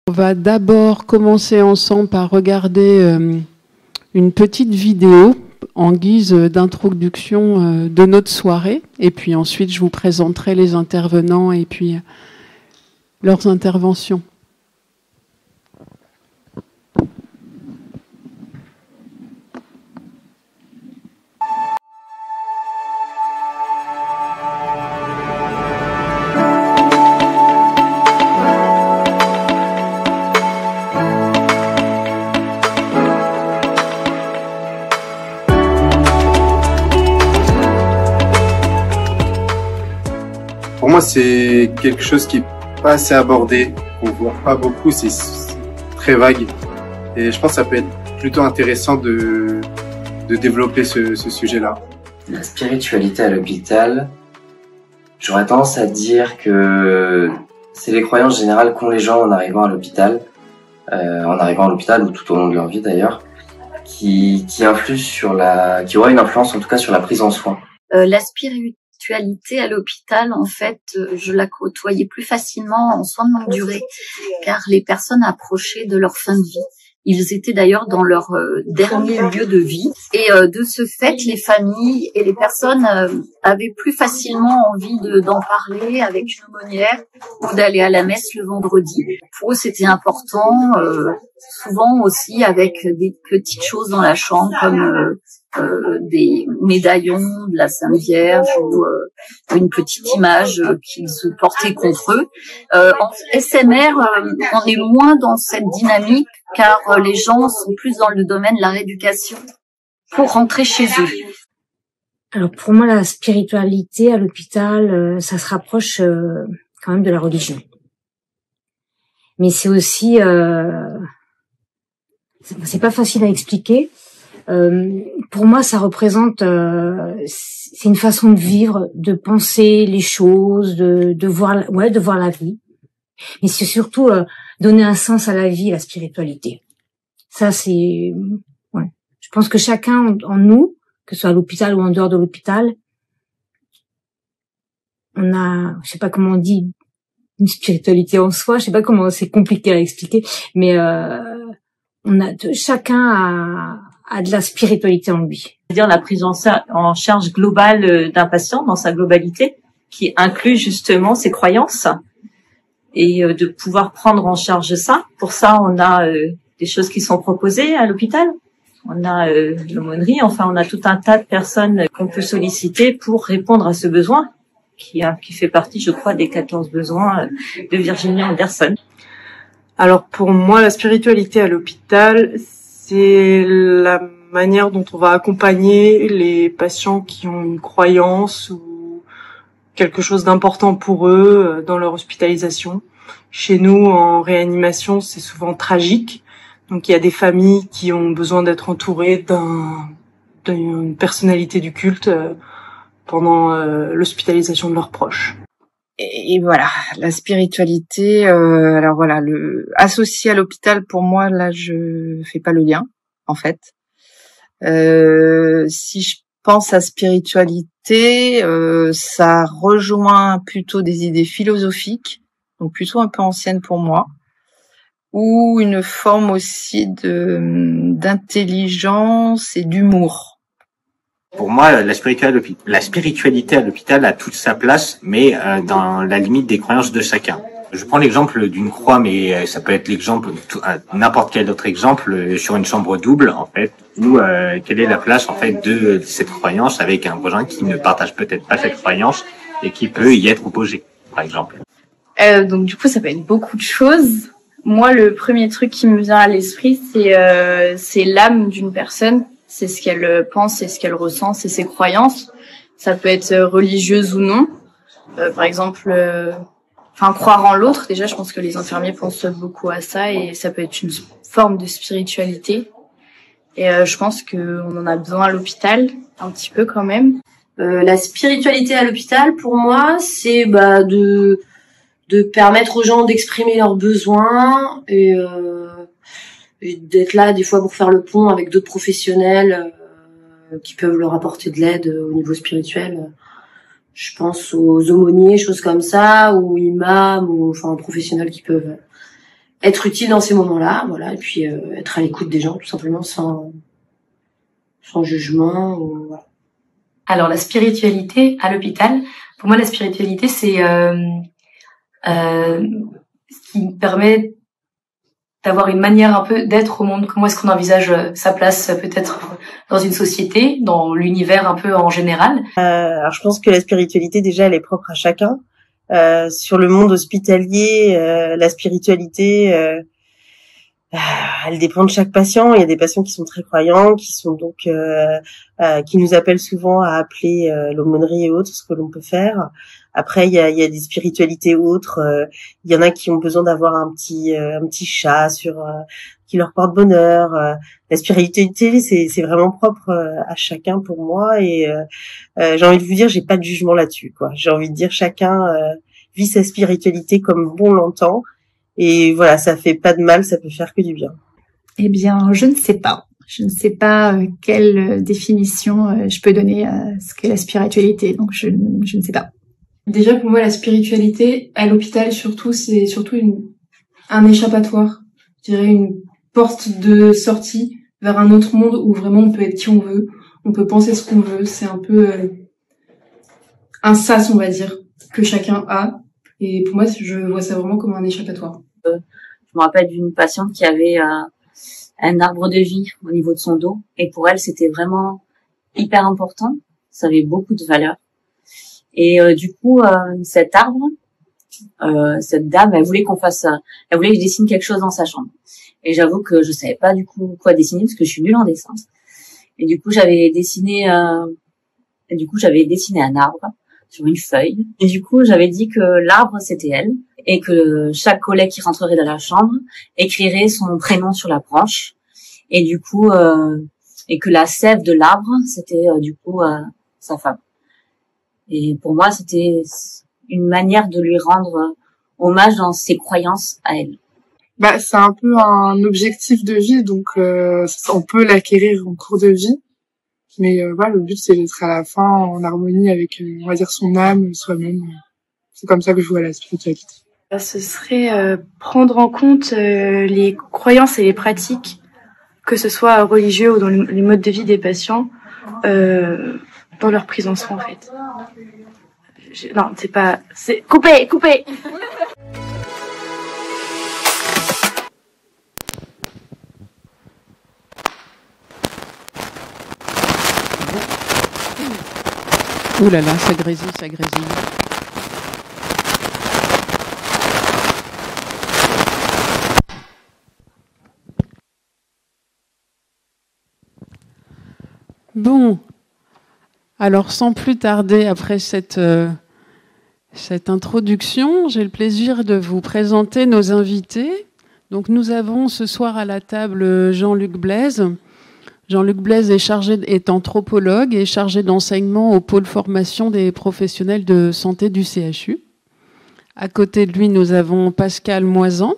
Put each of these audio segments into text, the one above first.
On va d'abord commencer ensemble par regarder une petite vidéo en guise d'introduction de notre soirée. Et puis ensuite, je vous présenterai les intervenants et puis leurs interventions. Pour moi, c'est quelque chose qui est pas assez abordé, qu'on voit pas beaucoup, c'est très vague. Et je pense que ça peut être plutôt intéressant de développer ce sujet-là. La spiritualité à l'hôpital, j'aurais tendance à dire que c'est les croyances générales qu'ont les gens en arrivant à l'hôpital, ou tout au long de leur vie d'ailleurs, qui influent qui aura une influence en tout cas sur la prise en soin. La spiritualité à l'hôpital, en fait, je la côtoyais plus facilement en soins de longue durée, car les personnes approchaient de leur fin de vie. Ils étaient d'ailleurs dans leur dernier lieu de vie. Et de ce fait, les familles et les personnes avaient plus facilement envie d'en parler avec une aumônière ou d'aller à la messe le vendredi. Pour eux, c'était important, souvent aussi avec des petites choses dans la chambre, comme des médaillons de la Sainte Vierge ou une petite image qu'ils se portaient contre eux. En SMR, on est moins dans cette dynamique car les gens sont plus dans le domaine de la rééducation pour rentrer chez eux. Alors pour moi, la spiritualité à l'hôpital, ça se rapproche quand même de la religion. Mais c'est aussi, c'est pas facile à expliquer. Pour moi, ça représente, c'est une façon de vivre, de penser les choses, de voir la vie. Mais c'est surtout donner un sens à la vie, la spiritualité. Ça, c'est, ouais. Je pense que chacun en nous, que ce soit à l'hôpital ou en dehors de l'hôpital, on a, je sais pas comment on dit, une spiritualité en soi. Je sais pas comment, c'est compliqué à expliquer, mais chacun a de la spiritualité en lui. C'est-à-dire la prise en charge globale d'un patient dans sa globalité, qui inclut justement ses croyances, et de pouvoir prendre en charge ça. Pour ça, on a des choses qui sont proposées à l'hôpital. On a l'aumônerie, enfin on a tout un tas de personnes qu'on peut solliciter pour répondre à ce besoin, qui fait partie, je crois, des 14 besoins de Virginie Anderson. Alors pour moi, la spiritualité à l'hôpital, c'est la manière dont on va accompagner les patients qui ont une croyance ou quelque chose d'important pour eux dans leur hospitalisation. Chez nous, en réanimation, c'est souvent tragique. Donc il y a des familles qui ont besoin d'être entourées d'une personnalité du culte pendant l'hospitalisation de leurs proches. Et voilà, la spiritualité, alors voilà, associé à l'hôpital, pour moi, là, je fais pas le lien, en fait. Si je pense à spiritualité, ça rejoint plutôt des idées philosophiques, donc plutôt un peu anciennes pour moi, ou une forme aussi d'intelligence et d'humour. Pour moi, la spiritualité à l'hôpital a toute sa place, mais dans la limite des croyances de chacun. Je prends l'exemple d'une croix, mais ça peut être l'exemple, n'importe quel autre exemple, sur une chambre double, en fait, où quelle est la place, en fait, de cette croyance avec un voisin qui ne partage peut-être pas cette croyance et qui peut y être opposé, par exemple. Donc du coup, ça peut être beaucoup de choses. Moi, le premier truc qui me vient à l'esprit, c'est l'âme d'une personne. C'est ce qu'elle pense, c'est ce qu'elle ressent, c'est ses croyances. Ça peut être religieuse ou non. Par exemple, croire en l'autre. Déjà, je pense que les infirmiers pensent beaucoup à ça et ça peut être une forme de spiritualité. Et je pense qu'on en a besoin à l'hôpital, un petit peu quand même. La spiritualité à l'hôpital, pour moi, c'est de permettre aux gens d'exprimer leurs besoins et d'être là des fois pour faire le pont avec d'autres professionnels qui peuvent leur apporter de l'aide au niveau spirituel. Je pense aux aumôniers, choses comme ça, ou imams, ou professionnels qui peuvent être utile dans ces moments-là, voilà, et puis être à l'écoute des gens, tout simplement, sans jugement. Voilà. Alors la spiritualité à l'hôpital, pour moi la spiritualité c'est ce qui me permet d'avoir une manière un peu d'être au monde. Comment est-ce qu'on envisage sa place peut-être dans une société, dans l'univers un peu en général. Alors je pense que la spiritualité déjà elle est propre à chacun. Sur le monde hospitalier, la spiritualité elle dépend de chaque patient. Il y a des patients qui sont très croyants, qui sont donc qui nous appellent souvent à appeler l'aumônerie et autres, ce que l'on peut faire. Après, il y a des spiritualités autres. Il y en a qui ont besoin d'avoir un petit chat qui leur porte bonheur. La spiritualité, c'est vraiment propre à chacun pour moi. Et j'ai envie de vous dire, j'ai pas de jugement là-dessus, quoi. J'ai envie de dire, chacun vit sa spiritualité comme bon l'entend. Et voilà, ça fait pas de mal, ça peut faire que du bien. Eh bien, je ne sais pas. Je ne sais pas quelle définition je peux donner à ce qu'est la spiritualité. Donc, je ne sais pas. Déjà, pour moi, la spiritualité à l'hôpital, c'est surtout un échappatoire. Je dirais une porte de sortie vers un autre monde où vraiment on peut être qui on veut, on peut penser ce qu'on veut. C'est un peu un sas, on va dire, que chacun a. Et pour moi, je vois ça vraiment comme un échappatoire. Je me rappelle d'une patiente qui avait un arbre de vie au niveau de son dos. Et pour elle, c'était vraiment hyper important. Ça avait beaucoup de valeur. Et du coup, cet arbre, cette dame, elle voulait elle voulait que je dessine quelque chose dans sa chambre. Et j'avoue que je savais pas du coup quoi dessiner parce que je suis nulle en dessin. Et du coup, j'avais dessiné un arbre sur une feuille. Et du coup, j'avais dit que l'arbre, c'était elle. Et que chaque collègue qui rentrerait dans la chambre écrirait son prénom sur la branche. Et du coup, et que la sève de l'arbre, c'était du coup sa femme. Et pour moi, c'était une manière de lui rendre hommage dans ses croyances à elle. C'est un peu un objectif de vie, donc on peut l'acquérir en cours de vie. Mais le but, c'est d'être à la fin en harmonie avec, on va dire, son âme, soi-même. C'est comme ça que je vois la spiritualité. Ce serait prendre en compte les croyances et les pratiques, que ce soit religieux ou dans les modes de vie des patients, dans leur prise en soin, en fait. Non, c'est pas... Coupez. Ouh là là, ça grésille. Bon, alors sans plus tarder, après cette introduction, j'ai le plaisir de vous présenter nos invités. Donc nous avons ce soir à la table Jean-Luc Blaise. Jean-Luc Blaise est anthropologue et chargé d'enseignement au pôle formation des professionnels de santé du CHU. À côté de lui, nous avons Pascal Moisan.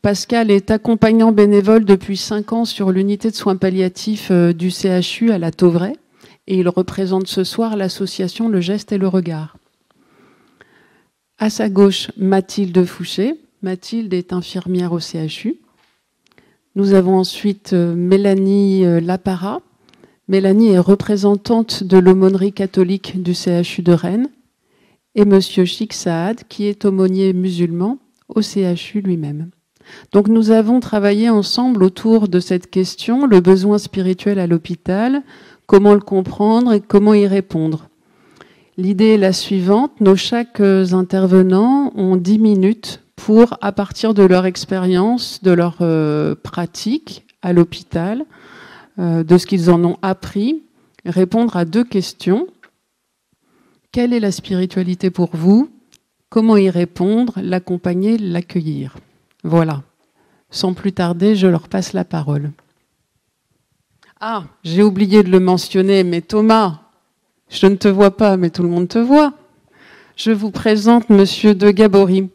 Pascal est accompagnant bénévole depuis 5 ans sur l'unité de soins palliatifs du CHU à la Tauvraie et il représente ce soir l'association Le Geste et le Regard. À sa gauche, Mathilde Fouché. Mathilde est infirmière au CHU. Nous avons ensuite Mélanie Lapara. Mélanie est représentante de l'aumônerie catholique du CHU de Rennes. Et Monsieur Chik Saad, qui est aumônier musulman au CHU lui-même. Donc nous avons travaillé ensemble autour de cette question, le besoin spirituel à l'hôpital, comment le comprendre et comment y répondre. L'idée est la suivante, chaque intervenants ont 10 minutes pour, à partir de leur expérience, de leur pratique à l'hôpital, de ce qu'ils en ont appris, répondre à 2 questions. Quelle est la spiritualité pour vous? Comment y répondre, l'accompagner, l'accueillir? Voilà. Sans plus tarder, je leur passe la parole. Ah, j'ai oublié de le mentionner, mais Thomas, je ne te vois pas, mais tout le monde te voit. Je vous présente Monsieur de Gabory.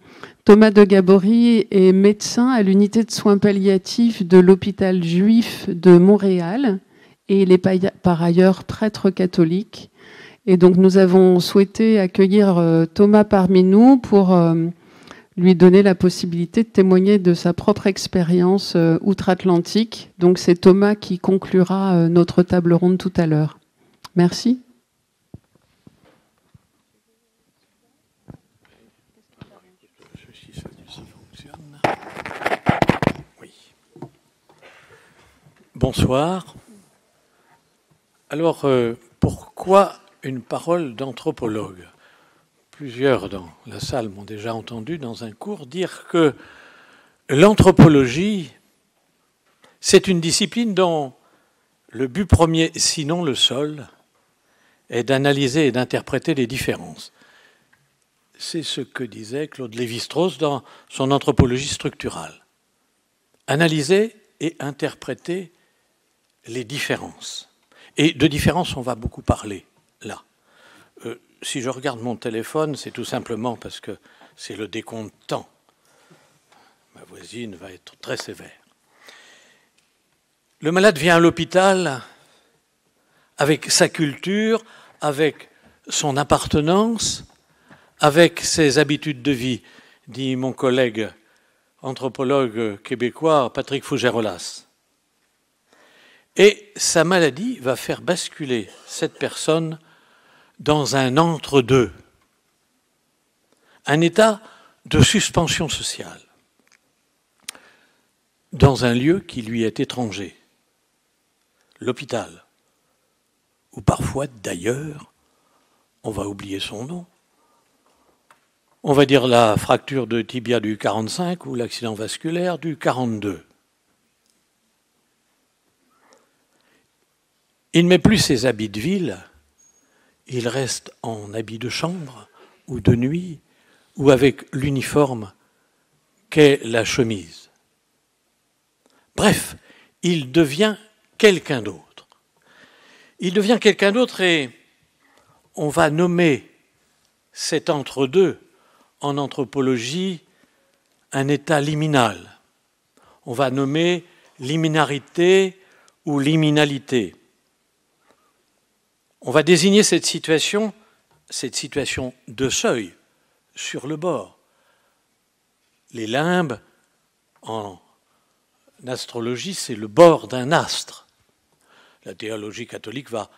Thomas de Gabory est médecin à l'unité de soins palliatifs de l'hôpital juif de Montréal et il est par ailleurs prêtre catholique. Et donc nous avons souhaité accueillir Thomas parmi nous pour lui donner la possibilité de témoigner de sa propre expérience outre-Atlantique. Donc c'est Thomas qui conclura notre table ronde tout à l'heure. Merci. Bonsoir. Alors, pourquoi une parole d'anthropologue ? Plusieurs dans la salle m'ont déjà entendu dans un cours dire que l'anthropologie, c'est une discipline dont le but premier, sinon le seul, est d'analyser et d'interpréter les différences. C'est ce que disait Claude Lévi-Strauss dans son anthropologie structurale. Analyser et interpréter les différences. Et de différences, on va beaucoup parler, là. Si je regarde mon téléphone, c'est tout simplement parce que c'est le décompte temps. Ma voisine va être très sévère. Le malade vient à l'hôpital avec sa culture, avec son appartenance, avec ses habitudes de vie, dit mon collègue anthropologue québécois Patrick Fougerolas. Et sa maladie va faire basculer cette personne dans un entre-deux, un état de suspension sociale, dans un lieu qui lui est étranger, l'hôpital, ou parfois d'ailleurs, on va oublier son nom. On va dire la fracture de tibia du 45 ou l'accident vasculaire du 42. Il ne met plus ses habits de ville, il reste en habit de chambre ou de nuit ou avec l'uniforme qu'est la chemise. Bref, il devient quelqu'un d'autre. Il devient quelqu'un d'autre et on va nommer cet entre-deux en anthropologie un état liminal. On va nommer liminarité ou liminalité. On va désigner cette situation de seuil, sur le bord. Les limbes, en astrologie, c'est le bord d'un astre. La théologie catholique va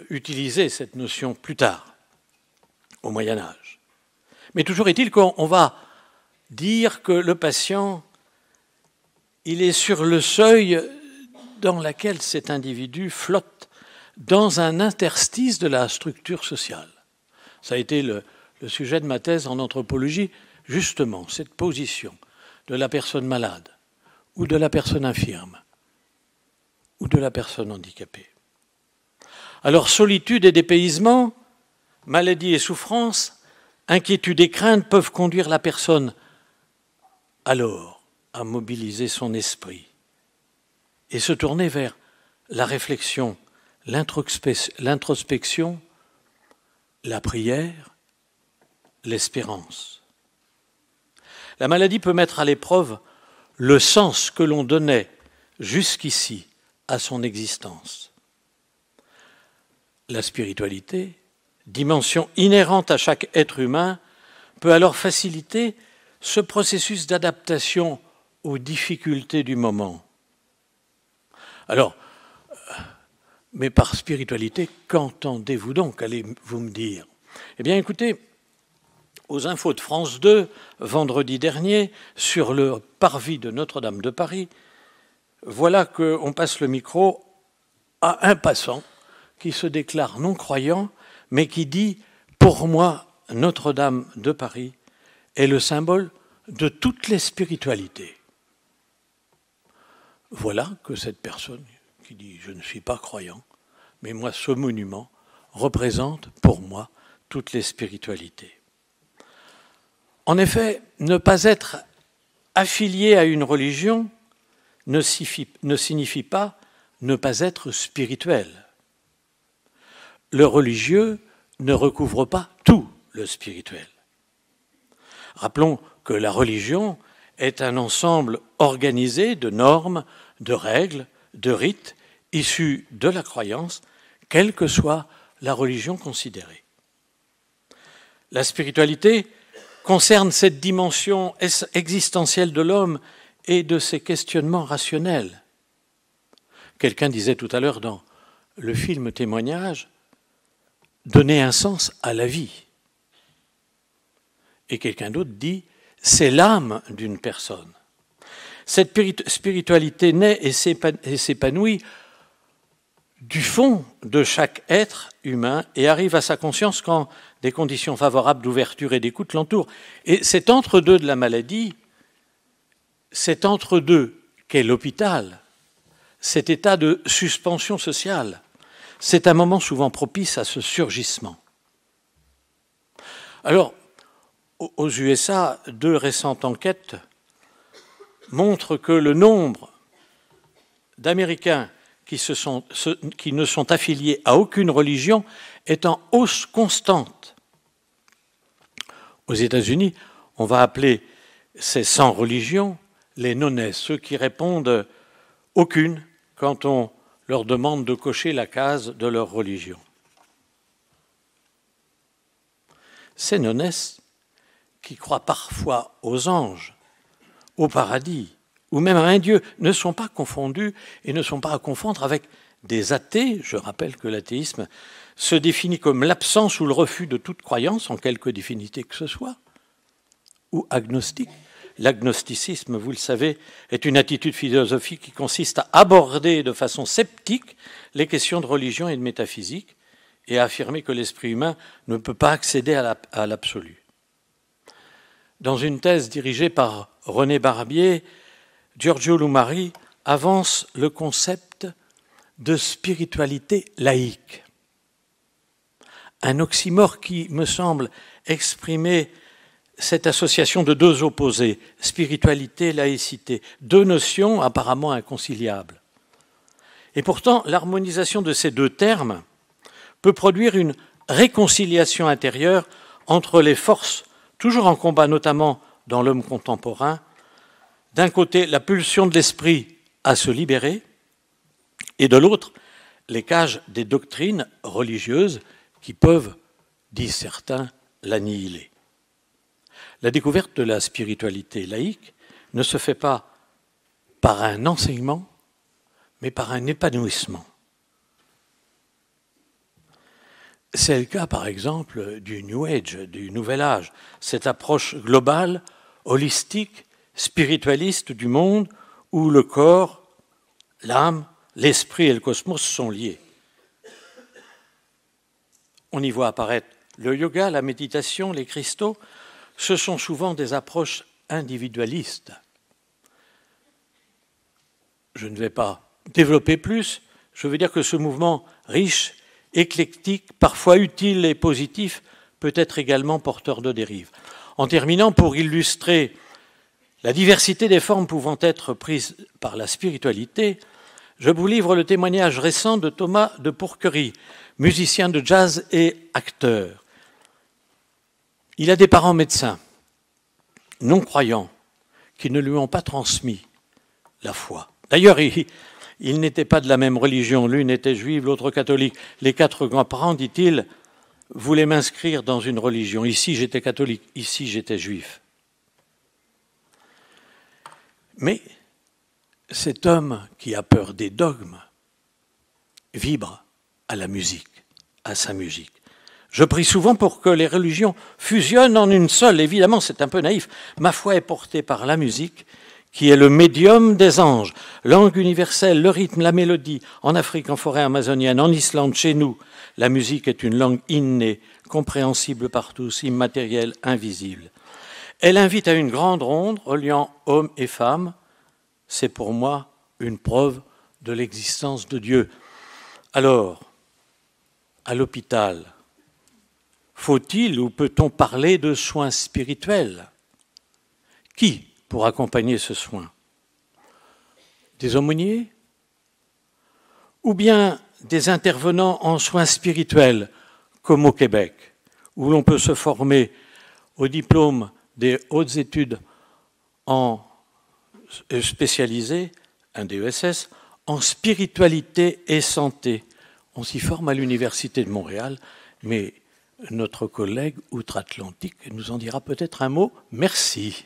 utiliser cette notion plus tard, au Moyen Âge. Mais toujours est-il qu'on va dire que le patient, il est sur le seuil dans lequel cet individu flotte dans un interstice de la structure sociale. Ça a été le sujet de ma thèse en anthropologie, justement, cette position de la personne malade, ou de la personne infirme, ou de la personne handicapée. Alors, solitude et dépaysement, maladie et souffrance, inquiétude et crainte peuvent conduire la personne alors à mobiliser son esprit et se tourner vers la réflexion, l'introspection, la prière, l'espérance. La maladie peut mettre à l'épreuve le sens que l'on donnait jusqu'ici à son existence. La spiritualité, dimension inhérente à chaque être humain, peut alors faciliter ce processus d'adaptation aux difficultés du moment. Alors, mais par spiritualité, qu'entendez-vous donc, allez-vous me dire? Eh bien, écoutez, aux infos de France 2, vendredi dernier, sur le parvis de Notre-Dame de Paris, voilà qu'on passe le micro à un passant qui se déclare non-croyant, mais qui dit « Pour moi, Notre-Dame de Paris est le symbole de toutes les spiritualités. » Voilà que cette personne qui dit « Je ne suis pas croyant, mais moi, ce monument représente pour moi toutes les spiritualités. » En effet, ne pas être affilié à une religion ne signifie pas ne pas être spirituel. Le religieux ne recouvre pas tout le spirituel. Rappelons que la religion est un ensemble organisé de normes, de règles, de rites issus de la croyance, quelle que soit la religion considérée. La spiritualité concerne cette dimension existentielle de l'homme et de ses questionnements rationnels. Quelqu'un disait tout à l'heure dans le film Témoignage, donner un sens à la vie. Et quelqu'un d'autre dit, c'est l'âme d'une personne. Cette spiritualité naît et s'épanouit du fond de chaque être humain et arrive à sa conscience quand des conditions favorables d'ouverture et d'écoute l'entourent. Et cet entre-deux de la maladie, cet entre-deux qu'est l'hôpital, cet état de suspension sociale, c'est un moment souvent propice à ce surgissement. Alors, aux USA, 2 récentes enquêtes montrent que le nombre d'Américains qui ne sont affiliés à aucune religion est en hausse constante. Aux États-Unis, on va appeler ces sans religion les nonnes, ceux qui répondent aucune quand on leur demande de cocher la case de leur religion. Ces nonnes, qui croient parfois aux anges, au paradis, ou même à un Dieu, ne sont pas confondus et ne sont pas à confondre avec des athées. Je rappelle que l'athéisme se définit comme l'absence ou le refus de toute croyance en quelque divinité que ce soit, ou agnostique. L'agnosticisme, vous le savez, est une attitude philosophique qui consiste à aborder de façon sceptique les questions de religion et de métaphysique et à affirmer que l'esprit humain ne peut pas accéder à l'absolu. Dans une thèse dirigée par René Barbier, Giorgio Lumari avance le concept de spiritualité laïque. Un oxymore qui me semble exprimer cette association de 2 opposés, spiritualité, laïcité, 2 notions apparemment inconciliables. Et pourtant, l'harmonisation de ces 2 termes peut produire une réconciliation intérieure entre les forces toujours en combat, notamment dans l'homme contemporain. D'un côté, la pulsion de l'esprit à se libérer, et de l'autre, les cages des doctrines religieuses qui peuvent, disent certains, l'annihiler. La découverte de la spiritualité laïque ne se fait pas par un enseignement, mais par un épanouissement. C'est le cas, par exemple, du New Age, du Nouvel Âge, cette approche globale, holistique, spiritualiste du monde, où le corps, l'âme, l'esprit et le cosmos sont liés. On y voit apparaître le yoga, la méditation, les cristaux. Ce sont souvent des approches individualistes. Je ne vais pas développer plus. Je veux dire que ce mouvement riche, éclectique, parfois utile et positif, peut être également porteur de dérives. En terminant, pour illustrer la diversité des formes pouvant être prises par la spiritualité, je vous livre le témoignage récent de Thomas de Pourquerie, musicien de jazz et acteur. Il a des parents médecins, non-croyants, qui ne lui ont pas transmis la foi. D'ailleurs, ils n'étaient pas de la même religion. L'une était juive, l'autre catholique. Les 4 grands-parents, dit-il, voulaient m'inscrire dans une religion. Ici, j'étais catholique. Ici, j'étais juif. Mais cet homme qui a peur des dogmes vibre à la musique, à sa musique. Je prie souvent pour que les religions fusionnent en une seule. Évidemment, c'est un peu naïf. Ma foi est portée par la musique, qui est le médium des anges, langue universelle, le rythme, la mélodie. En Afrique, en forêt amazonienne, en Islande, chez nous, la musique est une langue innée, compréhensible par tous, immatérielle, invisible. Elle invite à une grande ronde reliant hommes et femmes. C'est pour moi une preuve de l'existence de Dieu. Alors, à l'hôpital, faut-il ou peut-on parler de soins spirituels? Qui pour accompagner ce soin? Des aumôniers? Ou bien des intervenants en soins spirituels, comme au Québec, où l'on peut se former au diplôme des hautes études en spécialisées, un DESS, en spiritualité et santé. On s'y forme à l'Université de Montréal, mais notre collègue outre-Atlantique nous en dira peut-être un mot. Merci.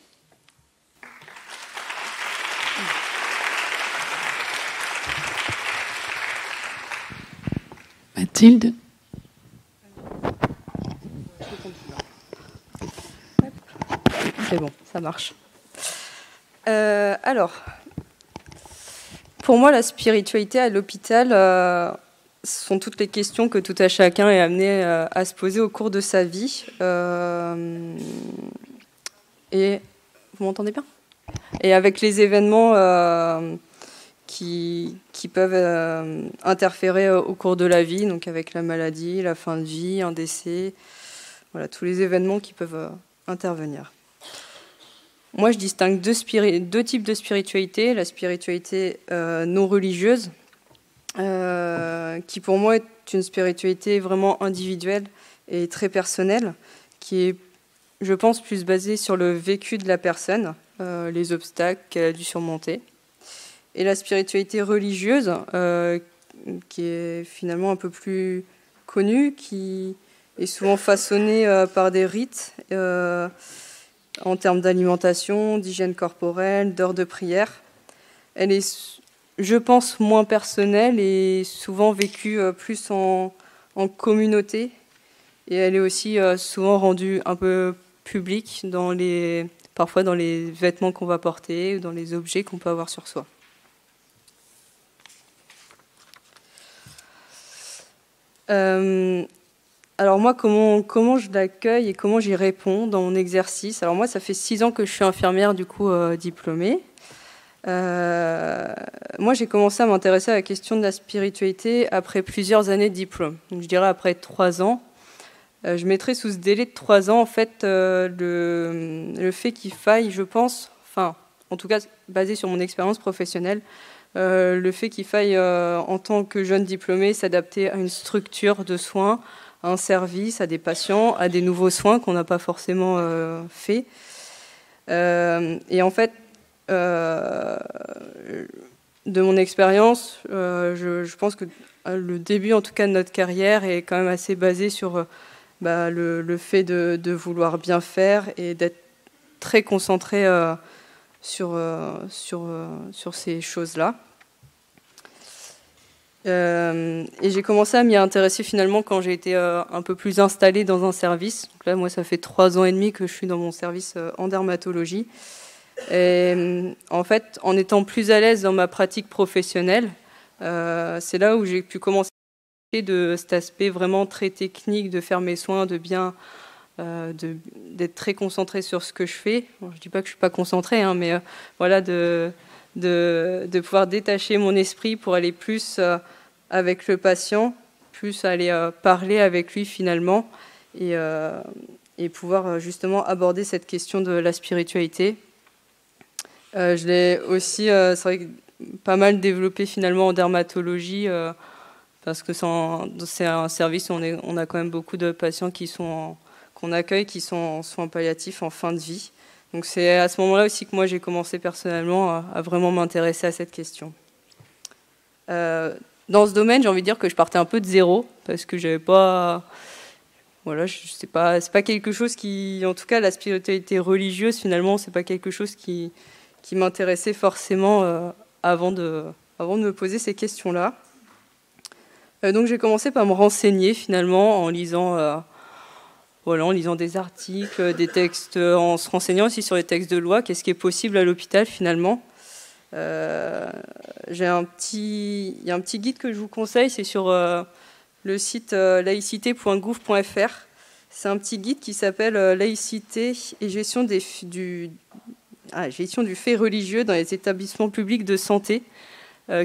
Mathilde. C'est bon, ça marche. Alors, pour moi, la spiritualité à l'hôpital, ce sont toutes les questions que tout à chacun est amené à se poser au cours de sa vie. Et vous m'entendez bien ? Et avec les événements qui peuvent interférer au cours de la vie, donc avec la maladie, la fin de vie, un décès, voilà, tous les événements qui peuvent intervenir. Moi, je distingue deux types de spiritualité. La spiritualité non religieuse, qui pour moi est une spiritualité vraiment individuelle et très personnelle, qui est, je pense, plus basée sur le vécu de la personne, les obstacles qu'elle a dû surmonter. Et la spiritualité religieuse, qui est finalement un peu plus connue, qui est souvent façonnée par des rites, en termes d'alimentation, d'hygiène corporelle, d'heures de prière. Elle est, je pense, moins personnelle et souvent vécue plus en communauté. Et elle est aussi souvent rendue un peu publique, parfois dans les vêtements qu'on va porter ou dans les objets qu'on peut avoir sur soi. Alors moi, comment je l'accueille et comment j'y réponds dans mon exercice? Alors moi, ça fait 6 ans que je suis infirmière, du coup, diplômée. Moi, j'ai commencé à m'intéresser à la question de la spiritualité après plusieurs années de diplôme. Donc, je dirais après 3 ans. Je mettrais sous ce délai de 3 ans, en fait, le fait qu'il faille, je pense, enfin, en tout cas, basé sur mon expérience professionnelle, le fait qu'il faille, en tant que jeune diplômé, s'adapter à une structure de soins, à un service, à des patients, à des nouveaux soins qu'on n'a pas forcément fait. Et en fait, de mon expérience, je pense que le début, en tout cas, de notre carrière est quand même assez basé sur le fait de vouloir bien faire et d'être très concentré sur ces choses-là. Et j'ai commencé à m'y intéresser finalement quand j'ai été un peu plus installée dans un service. Donc là, moi, ça fait 3 ans et demi que je suis dans mon service en dermatologie. Et en fait, en étant plus à l'aise dans ma pratique professionnelle, c'est là où j'ai pu commencer de cet aspect vraiment très technique, de faire mes soins, d'être très concentrée sur ce que je fais. Bon, je ne dis pas que je ne suis pas concentrée, hein, mais voilà, de pouvoir détacher mon esprit pour aller plus avec le patient, plus aller parler avec lui finalement, et pouvoir justement aborder cette question de la spiritualité. Je l'ai aussi, c'est vrai, pas mal développé finalement en dermatologie, parce que c'est un service où on a quand même beaucoup de patients qu'on accueille, qui sont en soins palliatifs en fin de vie. Donc c'est à ce moment-là aussi que moi j'ai commencé personnellement à vraiment m'intéresser à cette question. Dans ce domaine, j'ai envie de dire que je partais un peu de zéro, parce que j'avais pas... Voilà, c'est pas quelque chose qui... En tout cas, la spiritualité religieuse, finalement, c'est pas quelque chose qui m'intéressait forcément avant de me poser ces questions-là. Donc j'ai commencé par me renseigner finalement en lisant des articles, des textes, en se renseignant aussi sur les textes de loi, qu'est-ce qui est possible à l'hôpital finalement. Il y a un petit guide que je vous conseille, c'est sur le site laïcité.gouv.fr. C'est un petit guide qui s'appelle Laïcité et gestion du fait religieux dans les établissements publics de santé,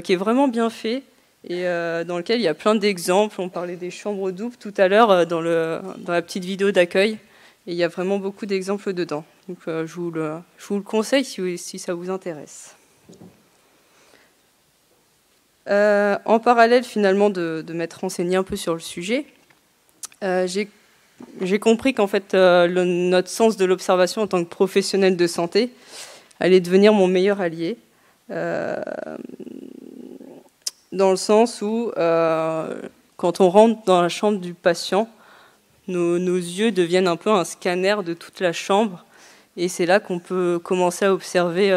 qui est vraiment bien fait et dans lequel il y a plein d'exemples. On parlait des chambres doubles tout à l'heure dans la petite vidéo d'accueil, et il y a vraiment beaucoup d'exemples dedans. Donc je vous le conseille si ça vous intéresse. En parallèle finalement de m'être renseignée un peu sur le sujet, j'ai compris qu'en fait notre sens de l'observation en tant que professionnel de santé allait devenir mon meilleur allié, dans le sens où quand on rentre dans la chambre du patient, nos yeux deviennent un peu un scanner de toute la chambre. Et c'est là qu'on peut commencer à observer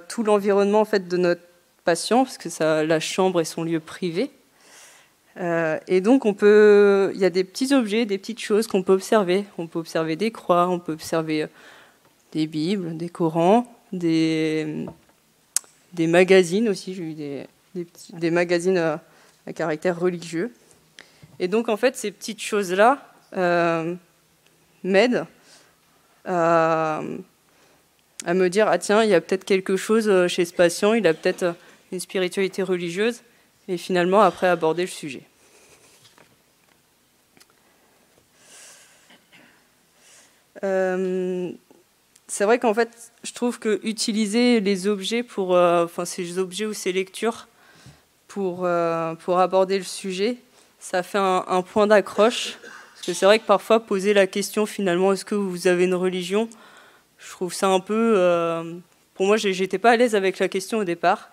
tout l'environnement en fait, de notre patient, parce que la chambre est son lieu privé. Et donc, il y a des petits objets, des petites choses qu'on peut observer. On peut observer des croix, on peut observer des Bibles, des Corans, des magazines aussi. J'ai eu des magazines à caractère religieux. Et donc, en fait, ces petites choses-là m'aident à me dire, ah tiens, il y a peut-être quelque chose chez ce patient, il a peut-être une spiritualité religieuse, et finalement, après, aborder le sujet. C'est vrai qu'en fait, je trouve que utiliser les objets ces objets ou ces lectures pour aborder le sujet, ça fait un point d'accroche. Parce que c'est vrai que parfois, poser la question, finalement, est-ce que vous avez une religion, je trouve ça un peu... pour moi, j'étais pas à l'aise avec la question au départ.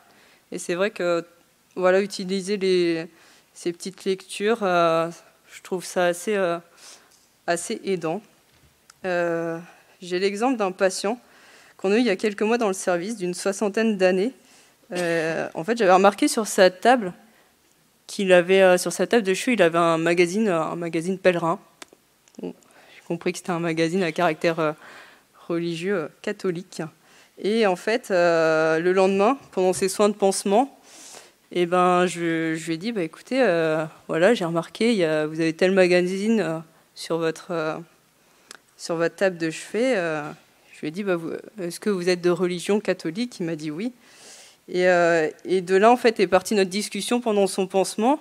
Et c'est vrai que, voilà, utiliser ces petites lectures, je trouve ça assez aidant. J'ai l'exemple d'un patient qu'on a eu il y a quelques mois dans le service, d'une 60aine d'années. En fait, j'avais remarqué sur sa table qu'il avait, sur sa table de chevet, il avait un magazine pèlerin. Bon, j'ai compris que c'était un magazine à caractère religieux catholique. Et en fait, le lendemain, pendant ses soins de pansement, je lui ai dit, écoutez, voilà, j'ai remarqué, vous avez tel magazine sur votre table de chevet. Je lui ai dit, est-ce que vous êtes de religion catholique? Il m'a dit oui. Et de là, en fait, est partie notre discussion pendant son pansement.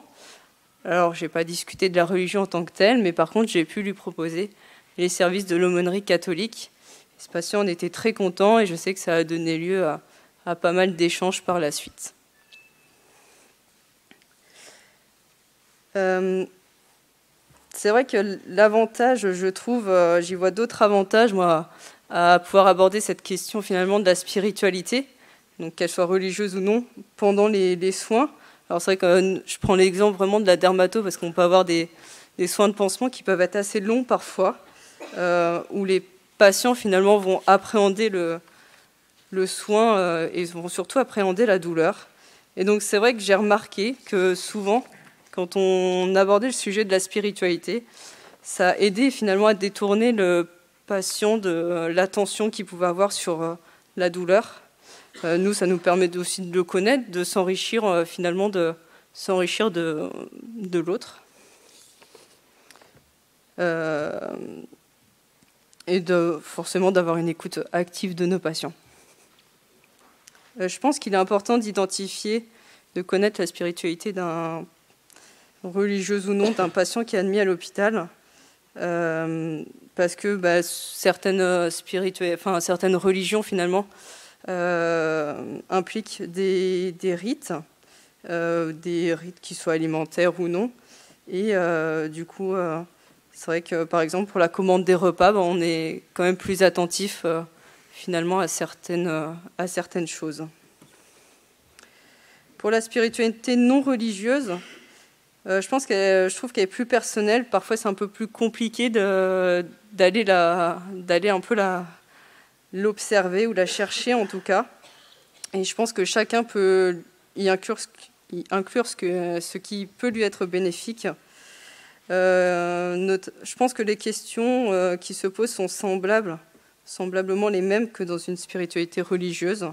Alors, je n'ai pas discuté de la religion en tant que telle, mais par contre, j'ai pu lui proposer les services de l'aumônerie catholique. Ce patient en était très content et je sais que ça a donné lieu à pas mal d'échanges par la suite. C'est vrai que l'avantage, je trouve, j'y vois d'autres avantages, moi, à pouvoir aborder cette question finalement de la spiritualité, donc qu'elle soit religieuse ou non, pendant les soins. Alors c'est vrai que je prends l'exemple vraiment de la dermato, parce qu'on peut avoir des soins de pansement qui peuvent être assez longs parfois, où les patients finalement vont appréhender le soin et vont surtout appréhender la douleur. Et donc c'est vrai que j'ai remarqué que souvent, quand on abordait le sujet de la spiritualité, ça a aidé finalement à détourner le patient de l'attention qu'il pouvait avoir sur la douleur. Nous, ça nous permet aussi de le connaître, de s'enrichir finalement, de s'enrichir de l'autre. Et forcément d'avoir une écoute active de nos patients. Je pense qu'il est important d'identifier, de connaître la spiritualité religieuse ou non, d'un patient qui est admis à l'hôpital, parce que certaines religions finalement impliquent des rites qui soient alimentaires ou non, et du coup c'est vrai que par exemple pour la commande des repas, on est quand même plus attentif finalement à certaines choses. Pour la spiritualité non religieuse, je trouve qu'elle est plus personnelle. Parfois, c'est un peu plus compliqué d'aller un peu l'observer ou la chercher, en tout cas. Et je pense que chacun peut y inclure ce qui peut lui être bénéfique. Je pense que les questions qui se posent sont semblablement les mêmes que dans une spiritualité religieuse.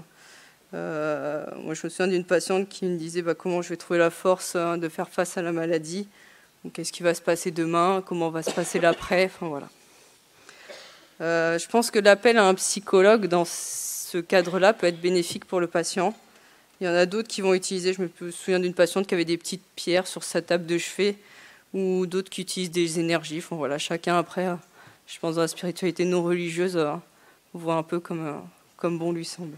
Moi, je me souviens d'une patiente qui me disait comment je vais trouver la force de faire face à la maladie, qu'est-ce qui va se passer demain, comment va se passer l'après, enfin voilà. Je pense que l'appel à un psychologue dans ce cadre-là peut être bénéfique pour le patient. Il y en a d'autres qui vont utiliser, je me souviens d'une patiente qui avait des petites pierres sur sa table de chevet, ou d'autres qui utilisent des énergies. Enfin, voilà, chacun après, je pense dans la spiritualité non religieuse, voit un peu comme bon lui semble.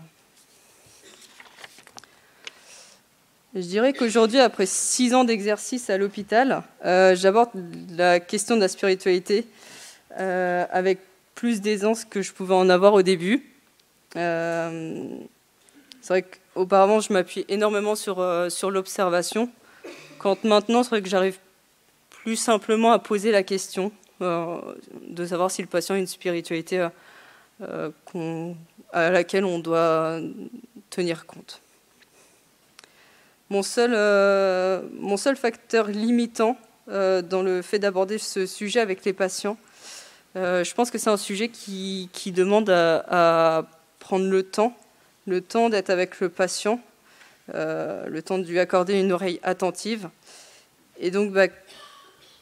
Je dirais qu'aujourd'hui, après 6 ans d'exercice à l'hôpital, j'aborde la question de la spiritualité avec plus d'aisance que je pouvais en avoir au début. C'est vrai qu'auparavant, je m'appuyais énormément sur l'observation. Quand maintenant, c'est vrai que j'arrive plus simplement à poser la question de savoir si le patient a une spiritualité à laquelle on doit tenir compte. Mon seul facteur limitant dans le fait d'aborder ce sujet avec les patients, je pense que c'est un sujet qui demande à prendre le temps d'être avec le patient, le temps de lui accorder une oreille attentive. Et donc,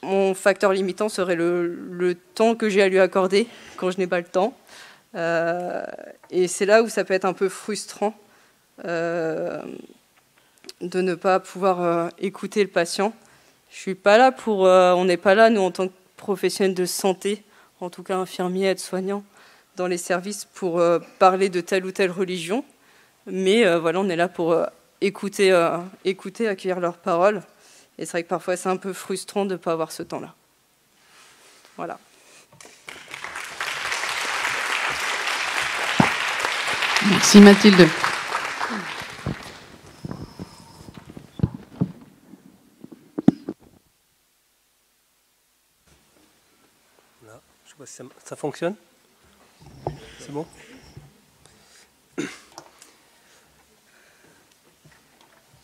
mon facteur limitant serait le temps que j'ai à lui accorder quand je n'ai pas le temps. Et c'est là où ça peut être un peu frustrant de ne pas pouvoir écouter le patient. Je suis pas là on n'est pas là, nous, en tant que professionnels de santé, en tout cas infirmiers, aides-soignants, dans les services pour parler de telle ou telle religion. Mais voilà, on est là pour écouter, accueillir leurs paroles. Et c'est vrai que parfois, c'est un peu frustrant de ne pas avoir ce temps-là. Voilà. Merci Mathilde. Voilà. Je sais pas si ça fonctionne. C'est bon ?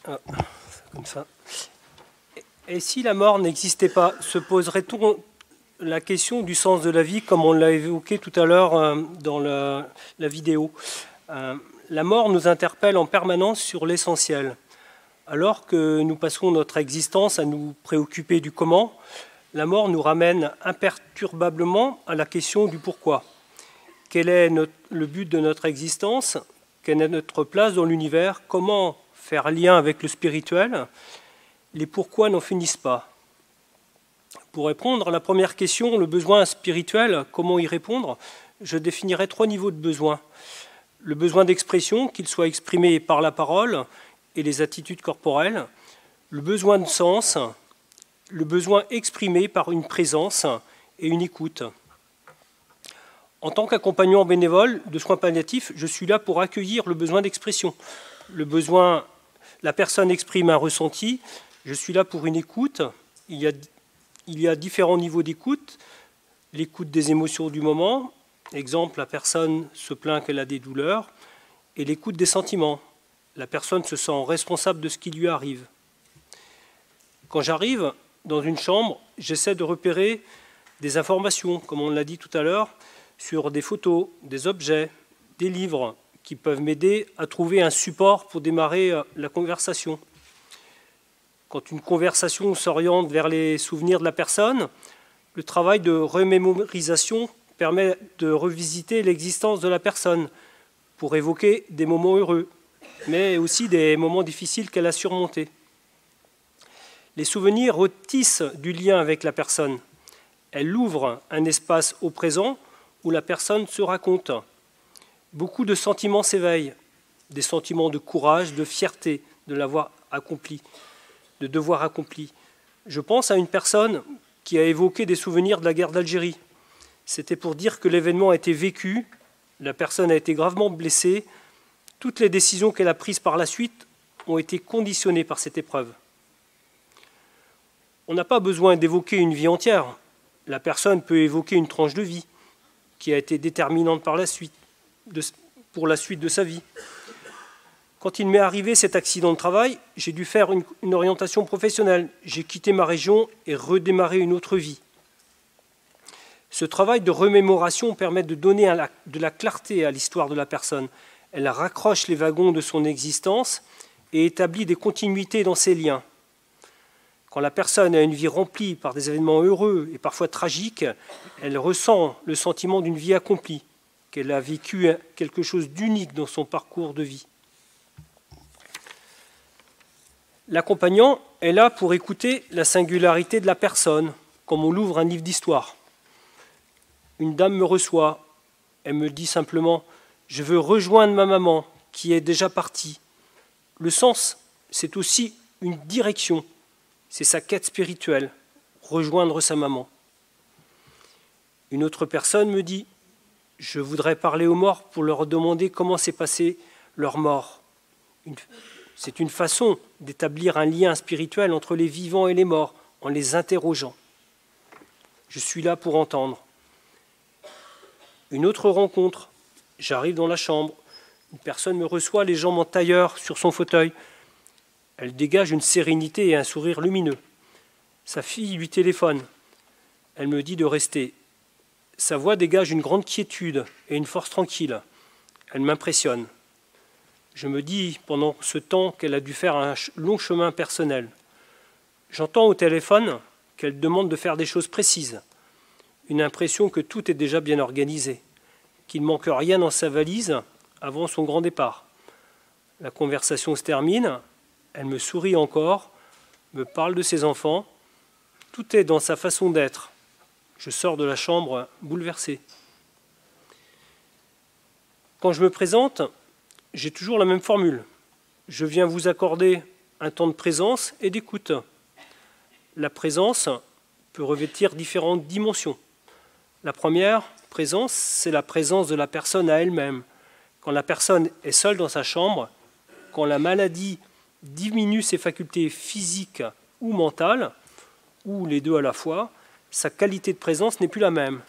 Ah, comme ça. Et si la mort n'existait pas, se poserait-on la question du sens de la vie, comme on l'a évoqué tout à l'heure dans la vidéo ? La mort nous interpelle en permanence sur l'essentiel. Alors que nous passons notre existence à nous préoccuper du comment, la mort nous ramène imperturbablement à la question du pourquoi. Quel est le but de notre existence ? Quelle est notre place dans l'univers ? Comment faire lien avec le spirituel ? Les pourquoi n'en finissent pas. Pour répondre à la première question, le besoin spirituel, comment y répondre ? Je définirais 3 niveaux de besoin. Le besoin d'expression, qu'il soit exprimé par la parole et les attitudes corporelles. Le besoin de sens, le besoin exprimé par une présence et une écoute. En tant qu'accompagnant bénévole de soins palliatifs, je suis là pour accueillir le besoin d'expression. La personne exprime un ressenti, je suis là pour une écoute. Il y a différents niveaux d'écoute. L'écoute des émotions du moment, exemple, la personne se plaint qu'elle a des douleurs, et l'écoute des sentiments. La personne se sent responsable de ce qui lui arrive. Quand j'arrive dans une chambre, j'essaie de repérer des informations, comme on l'a dit tout à l'heure, sur des photos, des objets, des livres, qui peuvent m'aider à trouver un support pour démarrer la conversation. Quand une conversation s'oriente vers les souvenirs de la personne, le travail de remémorisation permet de revisiter l'existence de la personne pour évoquer des moments heureux, mais aussi des moments difficiles qu'elle a surmontés. Les souvenirs retissent du lien avec la personne. Elles ouvrent un espace au présent où la personne se raconte. Beaucoup de sentiments s'éveillent, des sentiments de courage, de fierté de l'avoir accompli, de devoir accompli. Je pense à une personne qui a évoqué des souvenirs de la guerre d'Algérie. C'était pour dire que l'événement a été vécu, la personne a été gravement blessée, toutes les décisions qu'elle a prises par la suite ont été conditionnées par cette épreuve. On n'a pas besoin d'évoquer une vie entière. La personne peut évoquer une tranche de vie qui a été déterminante pour la suite de sa vie. Quand il m'est arrivé cet accident de travail, j'ai dû faire une orientation professionnelle. J'ai quitté ma région et redémarré une autre vie. Ce travail de remémoration permet de donner de la clarté à l'histoire de la personne. Elle raccroche les wagons de son existence et établit des continuités dans ses liens. Quand la personne a une vie remplie par des événements heureux et parfois tragiques, elle ressent le sentiment d'une vie accomplie, qu'elle a vécu quelque chose d'unique dans son parcours de vie. L'accompagnant est là pour écouter la singularité de la personne, comme on l'ouvre un livre d'histoire. Une dame me reçoit, elle me dit simplement « Je veux rejoindre ma maman qui est déjà partie ». Le sens, c'est aussi une direction, c'est sa quête spirituelle, rejoindre sa maman. Une autre personne me dit « Je voudrais parler aux morts pour leur demander comment s'est passée leur mort ». C'est une façon d'établir un lien spirituel entre les vivants et les morts, en les interrogeant. Je suis là pour entendre. Une autre rencontre. J'arrive dans la chambre. Une personne me reçoit, les jambes en tailleur sur son fauteuil. Elle dégage une sérénité et un sourire lumineux. Sa fille lui téléphone. Elle me dit de rester. Sa voix dégage une grande quiétude et une force tranquille. Elle m'impressionne. Je me dis pendant ce temps qu'elle a dû faire un long chemin personnel. J'entends au téléphone qu'elle demande de faire des choses précises. Une impression que tout est déjà bien organisé, qu'il ne manque rien dans sa valise avant son grand départ. La conversation se termine, elle me sourit encore, me parle de ses enfants. Tout est dans sa façon d'être. Je sors de la chambre bouleversé. Quand je me présente, j'ai toujours la même formule. Je viens vous accorder un temps de présence et d'écoute. La présence peut revêtir différentes dimensions. La première présence, c'est la présence de la personne à elle-même. Quand la personne est seule dans sa chambre, quand la maladie diminue ses facultés physiques ou mentales, ou les deux à la fois, sa qualité de présence n'est plus la même.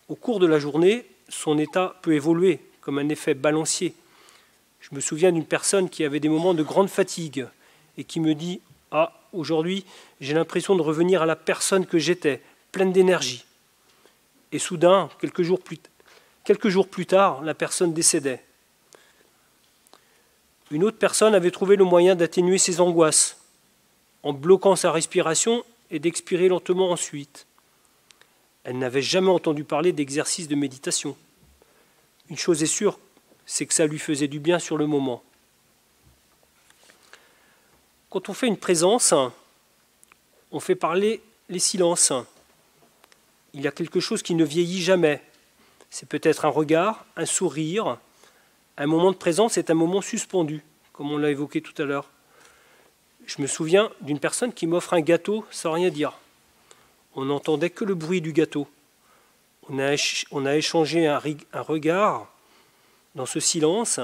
Au cours de la journée, son état peut évoluer comme un effet balancier. Je me souviens d'une personne qui avait des moments de grande fatigue et qui me dit « Ah, aujourd'hui, j'ai l'impression de revenir à la personne que j'étais, pleine d'énergie. » Et soudain, quelques jours plus tard, la personne décédait. Une autre personne avait trouvé le moyen d'atténuer ses angoisses en bloquant sa respiration et d'expirer lentement ensuite. Elle n'avait jamais entendu parler d'exercice de méditation. Une chose est sûre, c'est que ça lui faisait du bien sur le moment. Quand on fait une présence, on fait parler les silences. Il y a quelque chose qui ne vieillit jamais. C'est peut-être un regard, un sourire. Un moment de présence est un moment suspendu, comme on l'a évoqué tout à l'heure. Je me souviens d'une personne qui m'offre un gâteau sans rien dire. On n'entendait que le bruit du gâteau. On a échangé un regard. Dans ce silence,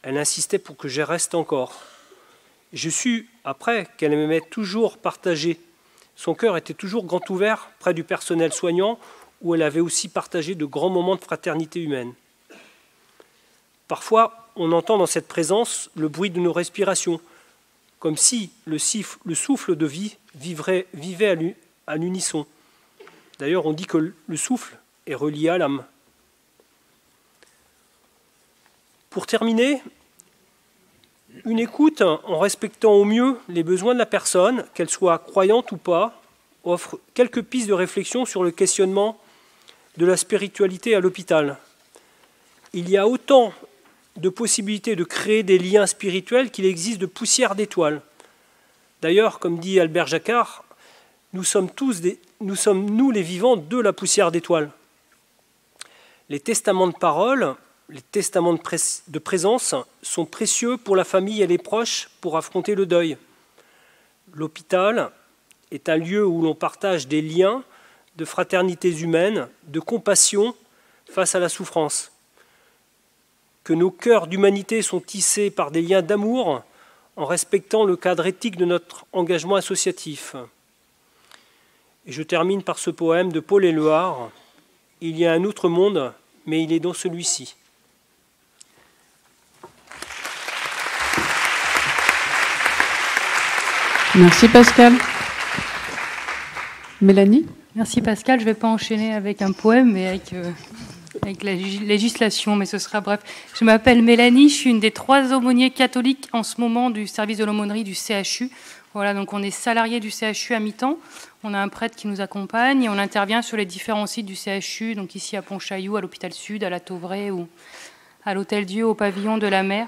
elle insistait pour que je reste encore. Je sus, après, qu'elle m'aimait toujours partager. Son cœur était toujours grand ouvert près du personnel soignant, où elle avait aussi partagé de grands moments de fraternité humaine. Parfois, on entend dans cette présence le bruit de nos respirations, comme si le souffle de vie vivait à l'unisson. D'ailleurs, on dit que le souffle est relié à l'âme. Pour terminer, une écoute en respectant au mieux les besoins de la personne, qu'elle soit croyante ou pas, offre quelques pistes de réflexion sur le questionnement de la spiritualité à l'hôpital. Il y a autant de possibilités de créer des liens spirituels qu'il existe de poussière d'étoiles. D'ailleurs, comme dit Albert Jacquard, nous sommes nous les vivants de la poussière d'étoiles. Les testaments de parole, les testaments de présence sont précieux pour la famille et les proches pour affronter le deuil. L'hôpital est un lieu où l'on partage des liens de fraternités humaines, de compassion face à la souffrance. Que nos cœurs d'humanité sont tissés par des liens d'amour en respectant le cadre éthique de notre engagement associatif. Et je termine par ce poème de Paul Éluard. Il y a un autre monde, mais il est dans celui-ci. Merci Pascal. Mélanie ? Merci Pascal. Je ne vais pas enchaîner avec un poème, mais avec la législation, mais ce sera bref. Je m'appelle Mélanie, je suis une des 3 aumôniers catholiques en ce moment du service de l'aumônerie du CHU. Voilà, donc on est salarié du CHU à mi-temps. On a un prêtre qui nous accompagne et on intervient sur les différents sites du CHU, donc ici à Pontchaillou, à l'hôpital Sud, à la Tauvraie ou à l'Hôtel Dieu, au pavillon de la Mer.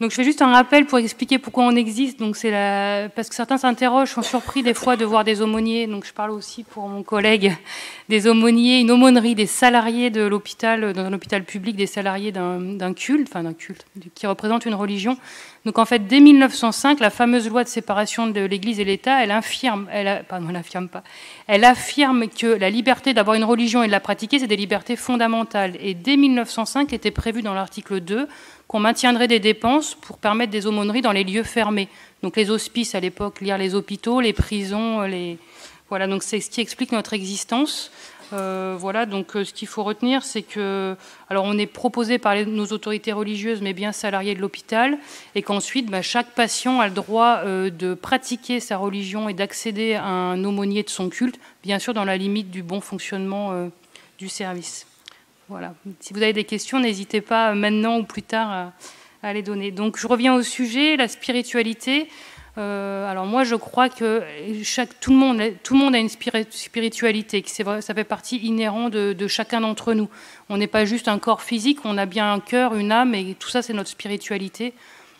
Donc je fais juste un rappel pour expliquer pourquoi on existe. Donc parce que certains s'interrogent, sont surpris des fois de voir des aumôniers. Donc je parle aussi pour mon collègue des aumôniers, une aumônerie des salariés de l'hôpital, dans un hôpital public, des salariés d'un culte, qui représente une religion. Donc en fait, dès 1905, la fameuse loi de séparation de l'Église et l'État, elle affirme que la liberté d'avoir une religion et de la pratiquer, c'est des libertés fondamentales. Et dès 1905, était prévu dans l'article 2 qu'on maintiendrait des dépenses pour permettre des aumôneries dans les lieux fermés. Donc les hospices à l'époque, lire les hôpitaux, les prisons, Voilà, donc c'est ce qui explique notre existence. Voilà, donc ce qu'il faut retenir, c'est que, alors on est proposé par nos autorités religieuses, mais bien salariés de l'hôpital, et qu'ensuite, chaque patient a le droit de pratiquer sa religion et d'accéder à un aumônier de son culte, bien sûr dans la limite du bon fonctionnement du service. Voilà. Si vous avez des questions, n'hésitez pas maintenant ou plus tard à les donner. Donc je reviens au sujet, la spiritualité. Alors moi, je crois que tout le monde a une spiritualité, que ça fait partie inhérente de chacun d'entre nous. On n'est pas juste un corps physique, on a bien un cœur, une âme, et tout ça, c'est notre spiritualité.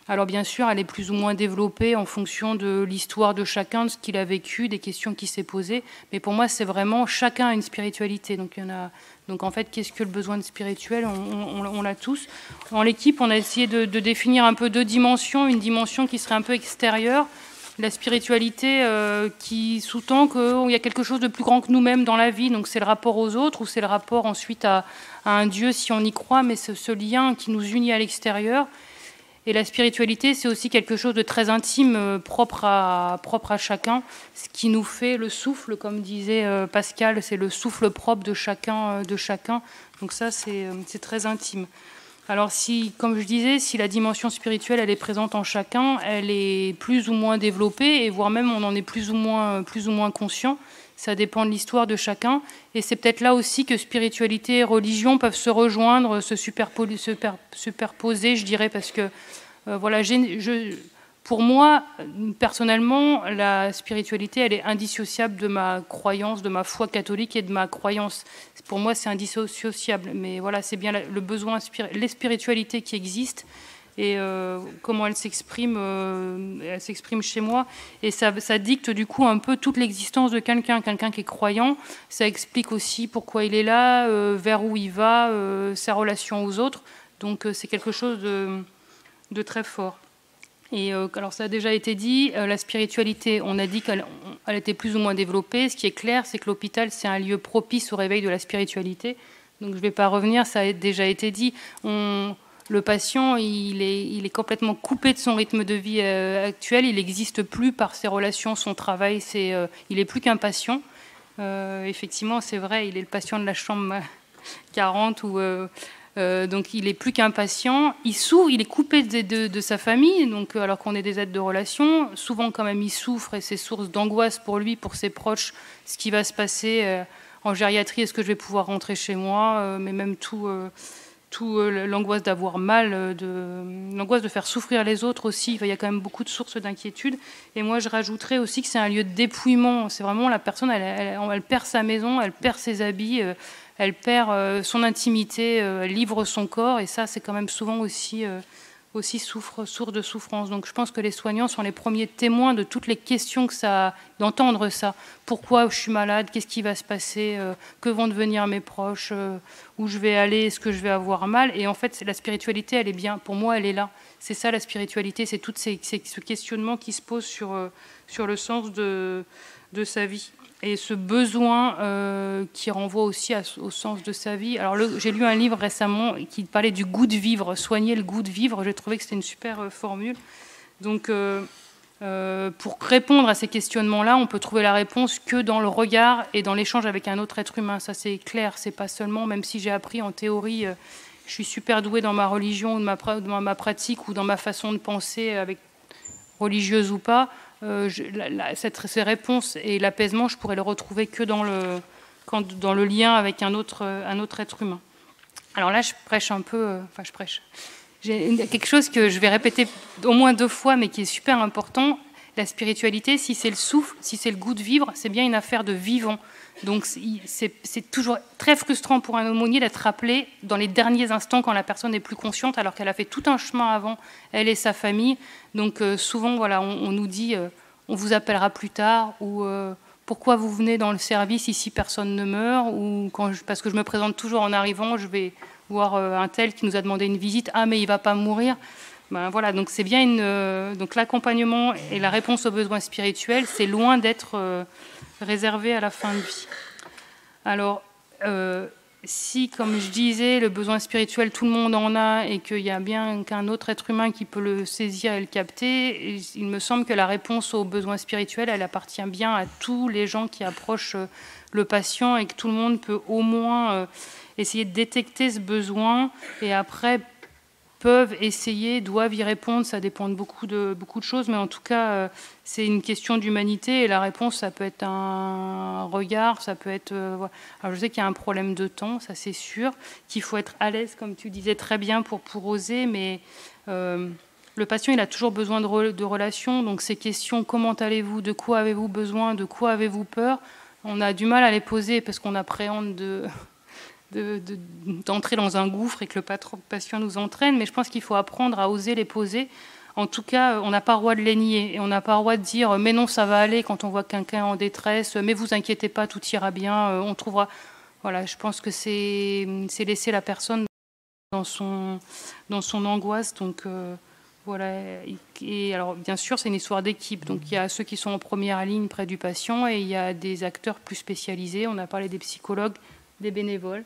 Alors bien sûr, elle est plus ou moins développée en fonction de l'histoire de chacun, de ce qu'il a vécu, des questions qu'il s'est posées. Mais pour moi, c'est vraiment chacun a une spiritualité. Donc en fait, qu'est-ce que le besoin de spirituel? On l'a tous. Dans l'équipe, on a essayé de définir un peu deux dimensions. Une dimension qui serait un peu extérieure, la spiritualité qui sous-tend qu'il y a quelque chose de plus grand que nous-mêmes dans la vie. Donc c'est le rapport aux autres, ou c'est le rapport ensuite à un Dieu si on y croit, mais ce lien qui nous unit à l'extérieur. Et la spiritualité, c'est aussi quelque chose de très intime, propre à chacun. Ce qui nous fait le souffle, comme disait Pascal, c'est le souffle propre de chacun. Donc ça, c'est très intime. Alors comme je disais, si la dimension spirituelle, elle est présente en chacun, elle est plus ou moins développée, et voire même on en est plus ou moins conscient. Ça dépend de l'histoire de chacun. Et c'est peut-être là aussi que spiritualité et religion peuvent se rejoindre, se superposer, je dirais, parce que, voilà, pour moi, personnellement, la spiritualité, elle est indissociable de ma croyance, de ma foi catholique et de ma croyance. Pour moi, c'est indissociable. Mais voilà, c'est bien le besoin, les spiritualités qui existent. Et comment elle s'exprime chez moi. Et ça dicte du coup un peu toute l'existence de quelqu'un qui est croyant. Ça explique aussi pourquoi il est là, vers où il va, sa relation aux autres. Donc c'est quelque chose de très fort. Et alors ça a déjà été dit, la spiritualité, on a dit qu'elle était plus ou moins développée. Ce qui est clair, c'est que l'hôpital, c'est un lieu propice au réveil de la spiritualité. Donc je ne vais pas revenir, ça a déjà été dit. Le patient, il est complètement coupé de son rythme de vie actuel. Il n'existe plus par ses relations, son travail. Il n'est plus qu'un patient. Effectivement, c'est vrai, il est le patient de la chambre 40. Donc, il n'est plus qu'un patient. Il est coupé de sa famille, donc, alors qu'on est des êtres de relation. Souvent, quand même, il souffre et c'est source d'angoisse pour lui, pour ses proches. Ce qui va se passer en gériatrie, est-ce que je vais pouvoir rentrer chez moi, mais même tout l'angoisse d'avoir mal, l'angoisse de faire souffrir les autres aussi. Il y a quand même beaucoup de sources d'inquiétude. Et moi, je rajouterais aussi que c'est un lieu de dépouillement. C'est vraiment la personne, elle perd sa maison, elle perd ses habits, elle perd son intimité, elle livre son corps. Et ça, c'est quand même souvent aussi source de souffrance. Donc je pense que les soignants sont les premiers témoins de toutes les questions d'entendre ça. Pourquoi je suis malade? Qu'est-ce qui va se passer? Que vont devenir mes proches? Où je vais aller? Est-ce que je vais avoir mal? Et en fait, la spiritualité, elle est bien. Pour moi, elle est là. C'est ça la spiritualité, c'est tout ce questionnement qui se pose sur le sens de sa vie. Et ce besoin qui renvoie aussi au sens de sa vie. Alors j'ai lu un livre récemment qui parlait du goût de vivre, soigner le goût de vivre. J'ai trouvé que c'était une super formule. Donc pour répondre à ces questionnements-là, on peut trouver la réponse que dans le regard et dans l'échange avec un autre être humain. Ça c'est clair, c'est pas seulement, même si j'ai appris en théorie, je suis super douée dans ma religion, dans ma pratique ou dans ma façon de penser, avec religieuse ou pas. Ces réponses et l'apaisement, je pourrais le retrouver que dans le lien avec un autre être humain. Alors là, je prêche un peu... je prêche. J'ai quelque chose que je vais répéter au moins 2 fois, mais qui est super important. La spiritualité, si c'est le souffle, si c'est le goût de vivre, c'est bien une affaire de vivant. Donc c'est toujours très frustrant pour un aumônier d'être rappelé dans les derniers instants quand la personne n'est plus consciente, alors qu'elle a fait tout un chemin avant, elle et sa famille. Donc souvent, voilà, on nous dit on vous appellera plus tard, ou pourquoi vous venez dans le service ici personne ne meurt, ou parce que je me présente toujours en arrivant, je vais voir un tel qui nous a demandé une visite, ah mais il va pas mourir. Ben voilà, donc c'est bien donc l'accompagnement et la réponse aux besoins spirituels, c'est loin d'être réservé à la fin de vie. Alors, si, comme je disais, le besoin spirituel, tout le monde en a et qu'il y a bien qu'un autre être humain qui peut le saisir et le capter, il me semble que la réponse aux besoins spirituels, elle appartient bien à tous les gens qui approchent le patient et que tout le monde peut au moins essayer de détecter ce besoin et après peuvent essayer, doivent y répondre, ça dépend de beaucoup de choses, mais en tout cas, c'est une question d'humanité et la réponse, ça peut être un regard, ça peut être... voilà. Alors je sais qu'il y a un problème de temps, ça c'est sûr, qu'il faut être à l'aise, comme tu disais très bien, pour oser, mais le patient, il a toujours besoin de relations, donc ces questions, comment allez-vous, de quoi avez-vous besoin, de quoi avez-vous peur, on a du mal à les poser parce qu'on appréhende d'entrer dans un gouffre et que le patient nous entraîne, mais je pense qu'il faut apprendre à oser les poser. En tout cas, on n'a pas le droit de les nier et on n'a pas le droit de dire « mais non, ça va aller » quand on voit quelqu'un en détresse, « mais vous inquiétez pas, tout ira bien, on trouvera... » Voilà, je pense que c'est laisser la personne dans son angoisse, donc voilà. Et alors, bien sûr, c'est une histoire d'équipe, donc il y a ceux qui sont en première ligne près du patient et il y a des acteurs plus spécialisés, on a parlé des psychologues, des bénévoles,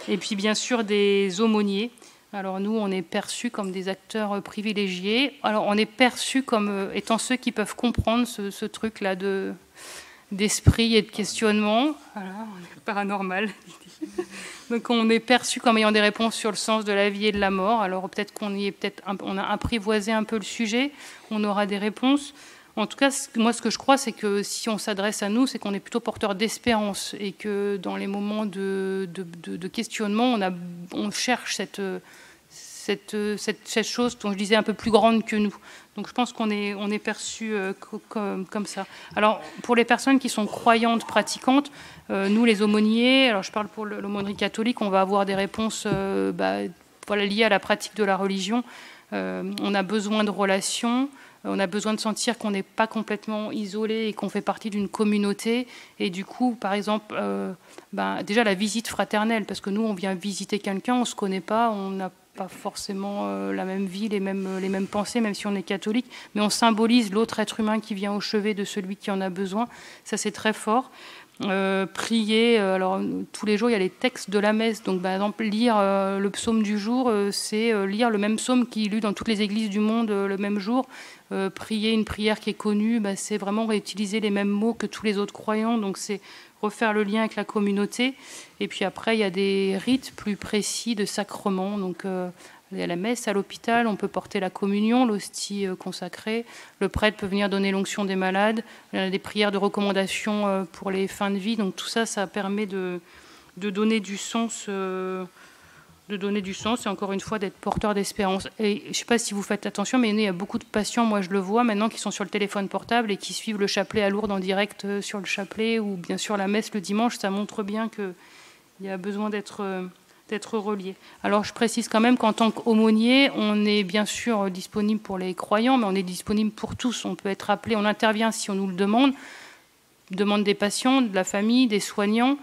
et puis bien sûr des aumôniers. Alors nous, on est perçus comme des acteurs privilégiés. Alors on est perçus comme étant ceux qui peuvent comprendre ce truc-là d'esprit et de questionnement. Voilà, on est paranormal. Donc on est perçus comme ayant des réponses sur le sens de la vie et de la mort. Alors peut-être on a apprivoisé un peu le sujet, on aura des réponses. En tout cas, moi, ce que je crois, c'est que si on s'adresse à nous, c'est qu'on est plutôt porteur d'espérance et que dans les moments de questionnement, on cherche cette chose dont je disais un peu plus grande que nous. Donc je pense qu'on est perçu comme ça. Alors pour les personnes qui sont croyantes, pratiquantes, nous les aumôniers, alors je parle pour l'aumônerie catholique, on va avoir des réponses liées à la pratique de la religion. On a besoin de relations. On a besoin de sentir qu'on n'est pas complètement isolé et qu'on fait partie d'une communauté. Et du coup, par exemple, déjà la visite fraternelle, parce que nous, on vient visiter quelqu'un, on ne se connaît pas, on n'a pas forcément la même vie, les mêmes pensées, même si on est catholique, mais on symbolise l'autre être humain qui vient au chevet de celui qui en a besoin. Ça, c'est très fort. Prier, alors tous les jours il y a les textes de la messe, donc par exemple lire le psaume du jour, c'est lire le même psaume qui est lu dans toutes les églises du monde le même jour. Prier une prière qui est connue, c'est vraiment réutiliser les mêmes mots que tous les autres croyants, donc c'est refaire le lien avec la communauté. Et puis après il y a des rites plus précis de sacrement, donc il y a la messe à l'hôpital, on peut porter la communion, l'hostie consacrée, le prêtre peut venir donner l'onction des malades, il y a des prières de recommandation pour les fins de vie, donc tout ça, ça permet de donner du sens, et encore une fois d'être porteur d'espérance. Et je ne sais pas si vous faites attention, mais il y a beaucoup de patients, moi je le vois maintenant, qui sont sur le téléphone portable et qui suivent le chapelet à Lourdes en direct sur le chapelet, ou bien sûr la messe le dimanche, ça montre bien qu'il y a besoin d'être relié. Alors je précise quand même qu'en tant qu'aumônier, on est bien sûr disponible pour les croyants, mais on est disponible pour tous. On peut être appelé, on intervient si on nous le demande des patients, de la famille, des soignants,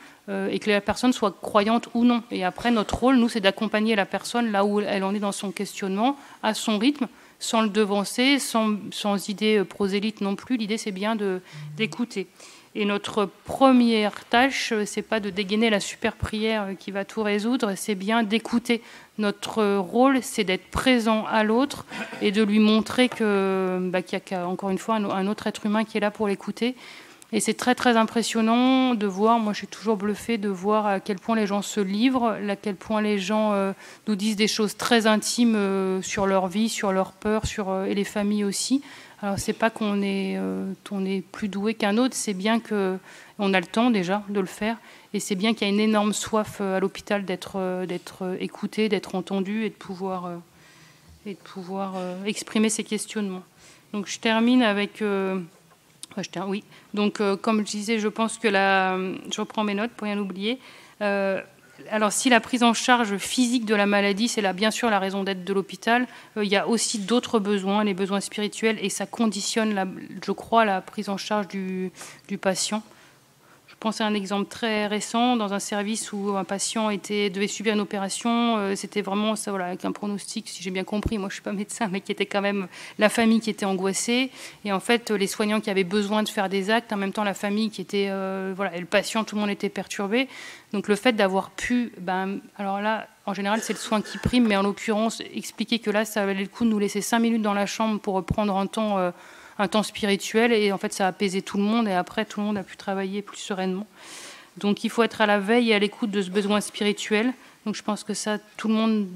et que la personne soit croyante ou non. Et après, notre rôle, nous, c'est d'accompagner la personne là où elle en est dans son questionnement, à son rythme, sans le devancer, sans idée prosélyte non plus. L'idée, c'est bien d'écouter. Et notre première tâche, c'est pas de dégainer la super prière qui va tout résoudre, c'est bien d'écouter. Notre rôle, c'est d'être présent à l'autre et de lui montrer qu'il y a encore une fois un autre être humain qui est là pour l'écouter. Et c'est très très impressionnant de voir, moi je suis toujours bluffée de voir à quel point les gens se livrent, à quel point les gens nous disent des choses très intimes sur leur vie, sur leurs peurs, et les familles aussi. Alors c'est pas qu'on est plus doué qu'un autre, c'est bien qu'on a le temps déjà de le faire, et c'est bien qu'il y a une énorme soif à l'hôpital d'être écouté, d'être entendu et de pouvoir exprimer ses questionnements. Donc je termine avec... oui. Donc, comme je disais, je pense que je reprends mes notes pour rien oublier. Alors, si la prise en charge physique de la maladie, c'est là, bien sûr, la raison d'être de l'hôpital, il y a aussi d'autres besoins, les besoins spirituels, et ça conditionne, je crois, la prise en charge du patient. Je pense à un exemple très récent, dans un service où un patient devait subir une opération. C'était vraiment ça, voilà, avec un pronostic, si j'ai bien compris, moi je ne suis pas médecin, mais qui était quand même la famille qui était angoissée. Et en fait, les soignants qui avaient besoin de faire des actes, en même temps la famille qui était... voilà, et le patient, tout le monde était perturbé. Donc le fait d'avoir pu... alors là, en général, c'est le soin qui prime, mais en l'occurrence, expliquer que là, ça valait le coup de nous laisser 5 minutes dans la chambre pour prendre un temps spirituel, et en fait ça a apaisé tout le monde, et après tout le monde a pu travailler plus sereinement. Donc il faut être à la veille et à l'écoute de ce besoin spirituel. Donc je pense que ça, tout le monde,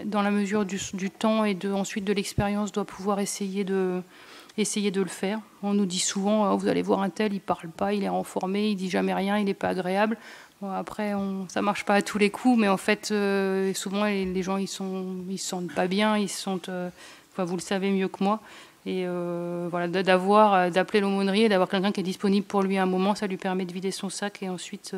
dans la mesure du temps et ensuite de l'expérience, doit pouvoir essayer de le faire. On nous dit souvent, oh, vous allez voir un tel, il parle pas, il est renformé, il dit jamais rien, il n'est pas agréable. Bon, après, ça marche pas à tous les coups, mais en fait, souvent les gens ils se sentent pas bien, ils se sentent, vous le savez mieux que moi. Et voilà, d'appeler l'aumônerie et d'avoir quelqu'un qui est disponible pour lui à un moment, ça lui permet de vider son sac, et ensuite,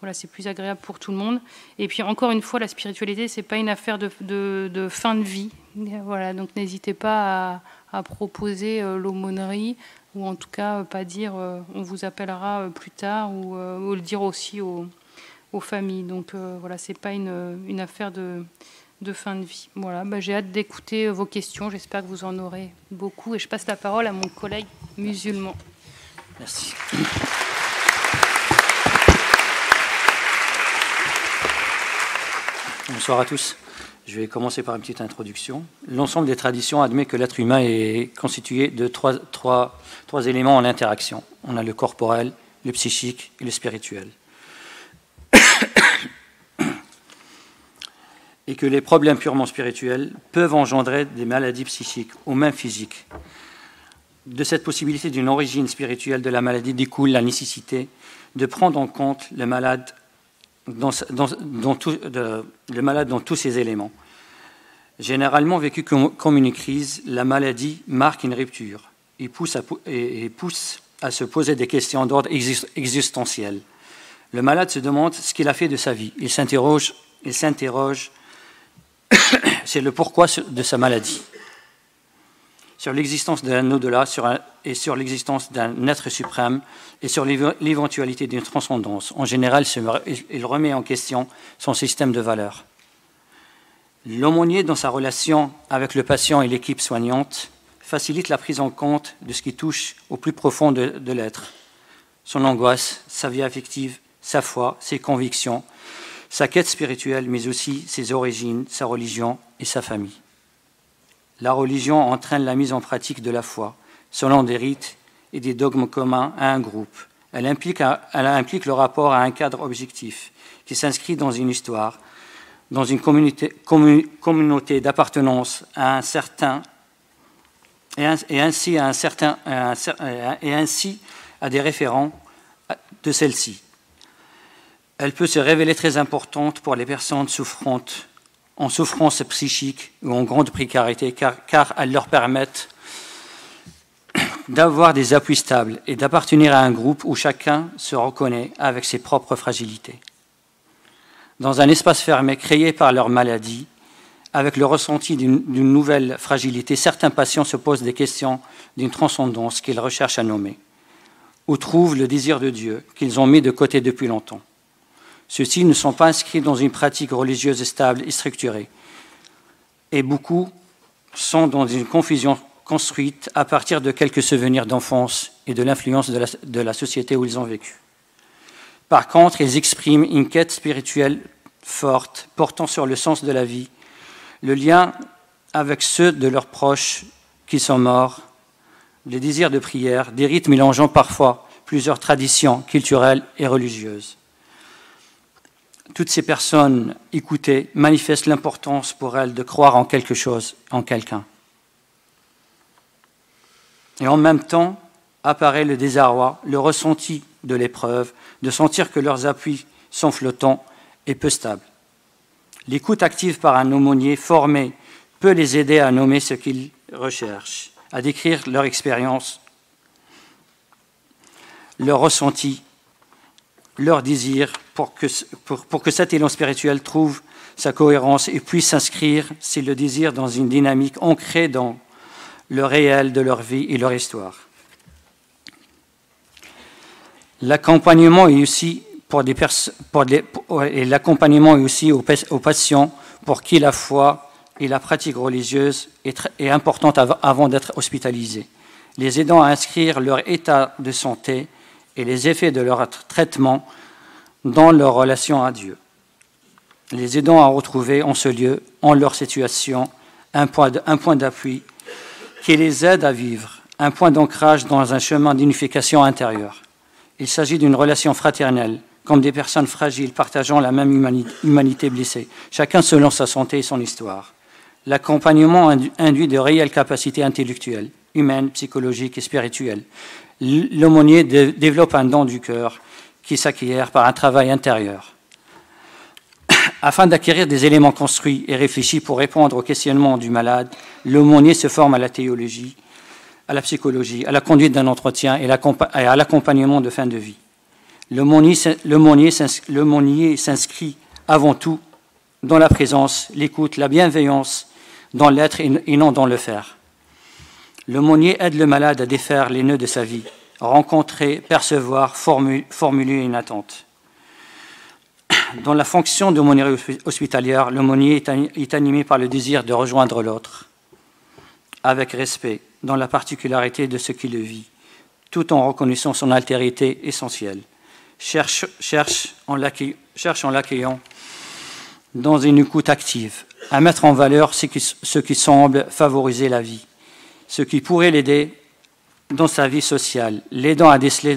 voilà, c'est plus agréable pour tout le monde. Et puis encore une fois, la spiritualité, c'est pas une affaire de fin de vie. Voilà, donc n'hésitez pas à proposer l'aumônerie, ou en tout cas pas dire on vous appellera plus tard, ou le dire aussi aux familles. Donc voilà, c'est pas une affaire de fin de vie. Voilà, j'ai hâte d'écouter vos questions. J'espère que vous en aurez beaucoup. Et je passe la parole à mon collègue musulman. Merci. Bonsoir à tous. Je vais commencer par une petite introduction. L'ensemble des traditions admet que l'être humain est constitué de trois éléments en interaction. On a le corporel, le psychique et le spirituel. Et que les problèmes purement spirituels peuvent engendrer des maladies psychiques ou même physiques. De cette possibilité d'une origine spirituelle de la maladie découle la nécessité de prendre en compte le malade dans tous ses éléments. Généralement vécue comme une crise, la maladie marque une rupture et pousse à se poser des questions d'ordre existentiel. Le malade se demande ce qu'il a fait de sa vie. Il s'interroge c'est le pourquoi de sa maladie, sur l'existence d'un au-delà et sur l'existence d'un être suprême et sur l'éventualité d'une transcendance. En général, il remet en question son système de valeurs. L'aumônier, dans sa relation avec le patient et l'équipe soignante, facilite la prise en compte de ce qui touche au plus profond de l'être, son angoisse, sa vie affective, sa foi, ses convictions, sa quête spirituelle, mais aussi ses origines, sa religion et sa famille. La religion entraîne la mise en pratique de la foi, selon des rites et des dogmes communs à un groupe. Elle implique le rapport à un cadre objectif qui s'inscrit dans une histoire, dans une communauté d'appartenance à un certain et ainsi à des référents de celle-ci. Elle peut se révéler très importante pour les personnes souffrantes, en souffrance psychique ou en grande précarité, car elles leur permettent d'avoir des appuis stables et d'appartenir à un groupe où chacun se reconnaît avec ses propres fragilités. Dans un espace fermé créé par leur maladie, avec le ressenti d'une nouvelle fragilité, certains patients se posent des questions d'une transcendance qu'ils recherchent à nommer, ou trouvent le désir de Dieu qu'ils ont mis de côté depuis longtemps. Ceux-ci ne sont pas inscrits dans une pratique religieuse stable et structurée, et beaucoup sont dans une confusion construite à partir de quelques souvenirs d'enfance et de l'influence de la société où ils ont vécu. Par contre, ils expriment une quête spirituelle forte, portant sur le sens de la vie, le lien avec ceux de leurs proches qui sont morts, les désirs de prière, des rites mélangeant parfois plusieurs traditions culturelles et religieuses. Toutes ces personnes écoutées manifestent l'importance pour elles de croire en quelque chose, en quelqu'un. Et en même temps, apparaît le désarroi, le ressenti de l'épreuve, de sentir que leurs appuis sont flottants et peu stables. L'écoute active par un aumônier formé peut les aider à nommer ce qu'ils recherchent, à décrire leur expérience, leur ressenti, leur désir, pour que cet élan spirituel trouve sa cohérence et puisse s'inscrire, c'est le désir, dans une dynamique ancrée dans le réel de leur vie et leur histoire. L'accompagnement est aussi l'accompagnement est aussi aux patients pour qui la foi et la pratique religieuse est importante avant d'être hospitalisés, les aidant à inscrire leur état de santé et les effets de leur traitement dans leur relation à Dieu, les aidant à retrouver en ce lieu, en leur situation, un point d'appui qui les aide à vivre, un point d'ancrage dans un chemin d'unification intérieure. Il s'agit d'une relation fraternelle, comme des personnes fragiles partageant la même humanité blessée, chacun selon sa santé et son histoire. L'accompagnement induit de réelles capacités intellectuelles, humaines, psychologiques et spirituelles. L'aumônier développe un don du cœur qui s'acquiert par un travail intérieur. Afin d'acquérir des éléments construits et réfléchis pour répondre aux questionnements du malade, l'aumônier se forme à la théologie, à la psychologie, à la conduite d'un entretien et à l'accompagnement de fin de vie. L'aumônier s'inscrit avant tout dans la présence, l'écoute, la bienveillance, dans l'être et non dans le faire. L'aumônier aide le malade à défaire les nœuds de sa vie, rencontrer, percevoir, formuler une attente. Dans la fonction d'aumônerie hospitalière, l'aumônier est animé par le désir de rejoindre l'autre, avec respect, dans la particularité de ce qui le vit, tout en reconnaissant son altérité essentielle. Cherche en l'accueillant dans une écoute active, à mettre en valeur ce qui semble favoriser la vie, ce qui pourrait l'aider dans sa vie sociale, l'aidant à déceler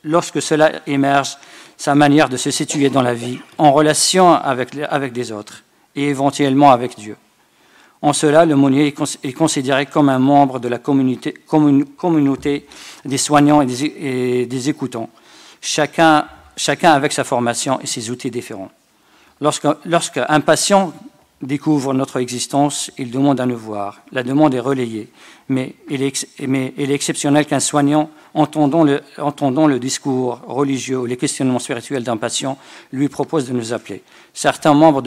lorsque cela émerge, sa manière de se situer dans la vie, en relation avec les autres et éventuellement avec Dieu. En cela, l'aumônier est considéré comme un membre de la communauté des soignants et des écoutants, chacun avec sa formation et ses outils différents. Lorsqu'un patient découvre notre existence, il demande à nous voir. La demande est relayée, mais il est exceptionnel qu'un soignant, entendant le discours religieux ou les questionnements spirituels d'un patient, lui propose de nous appeler. Certains membres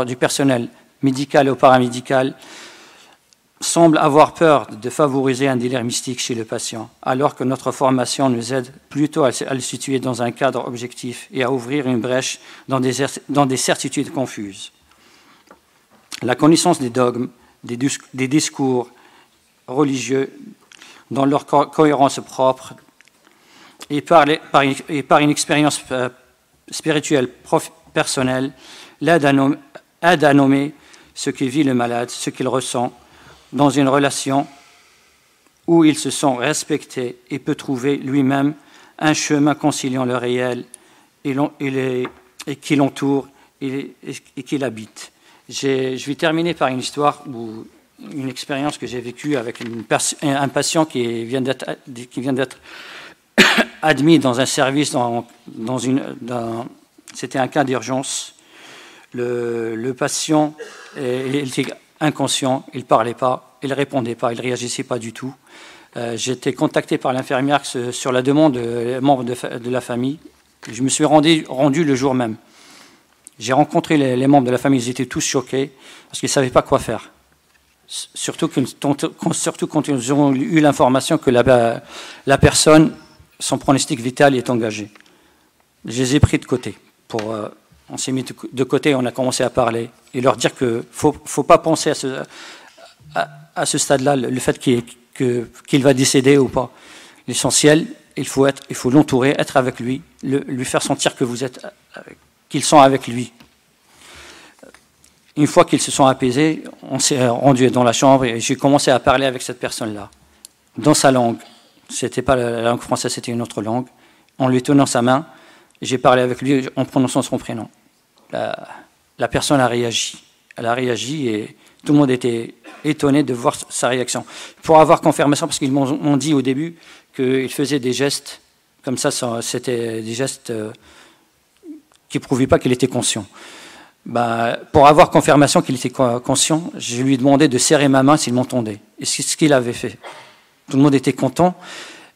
du personnel médical ou paramédical semblent avoir peur de favoriser un délire mystique chez le patient, alors que notre formation nous aide plutôt à le situer dans un cadre objectif et à ouvrir une brèche dans des certitudes confuses. La connaissance des dogmes, des discours religieux dans leur cohérence propre et par une expérience spirituelle personnelle l'aide à nommer ce que vit le malade, ce qu'il ressent dans une relation où il se sent respecté et peut trouver lui-même un chemin conciliant le réel et qui l'entoure et qui l'habite. Je vais terminer par une histoire ou une expérience que j'ai vécue avec un patient qui vient d'être admis dans un service, c'était un cas d'urgence. Le patient il était inconscient, il ne parlait pas, il ne répondait pas, il ne réagissait pas du tout. J'ai été contacté par l'infirmière sur la demande des membres de la famille. Je me suis rendu le jour même. J'ai rencontré les membres de la famille, ils étaient tous choqués parce qu'ils ne savaient pas quoi faire. Surtout quand ils ont eu l'information que la personne, son pronostic vital est engagé. Je les ai pris de côté. On s'est mis de côté, on a commencé à parler et leur dire qu'il ne faut pas penser à ce stade-là, le fait qu'il va décéder ou pas. L'essentiel, il faut l'entourer, être avec lui, lui faire sentir qu'ils sont avec lui. Une fois qu'ils se sont apaisés, on s'est rendu dans la chambre et j'ai commencé à parler avec cette personne-là, dans sa langue. C'était pas la langue française, c'était une autre langue. En lui tenant sa main, j'ai parlé avec lui en prononçant son prénom. La personne a réagi. Elle a réagi et tout le monde était étonné de voir sa réaction. Pour avoir confirmation, parce qu'ils m'ont dit au début qu'il faisait des gestes, comme ça c'était des gestes qui ne prouvaient pas qu'il était conscient. Pour avoir confirmation qu'il était conscient, je lui ai demandé de serrer ma main s'il m'entendait. Et c'est ce qu'il avait fait. Tout le monde était content.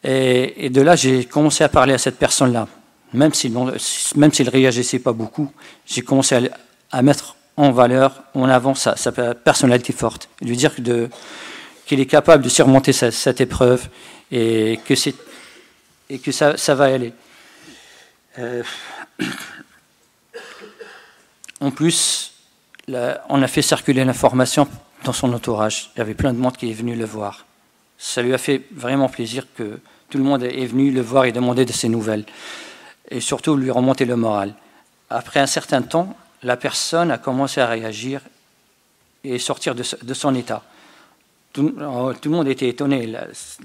Et de là, j'ai commencé à parler à cette personne-là. Même s'il ne réagissait pas beaucoup, j'ai commencé à mettre en valeur, en avant sa personnalité forte. Lui dire qu'il est capable de surmonter cette épreuve et que et que ça va aller. En plus, on a fait circuler l'information dans son entourage. Il y avait plein de monde qui est venu le voir. Ça lui a fait vraiment plaisir que tout le monde est venu le voir et demander de ses nouvelles. Et surtout, lui remonter le moral. Après un certain temps, la personne a commencé à réagir et sortir de son état. Tout le monde était étonné.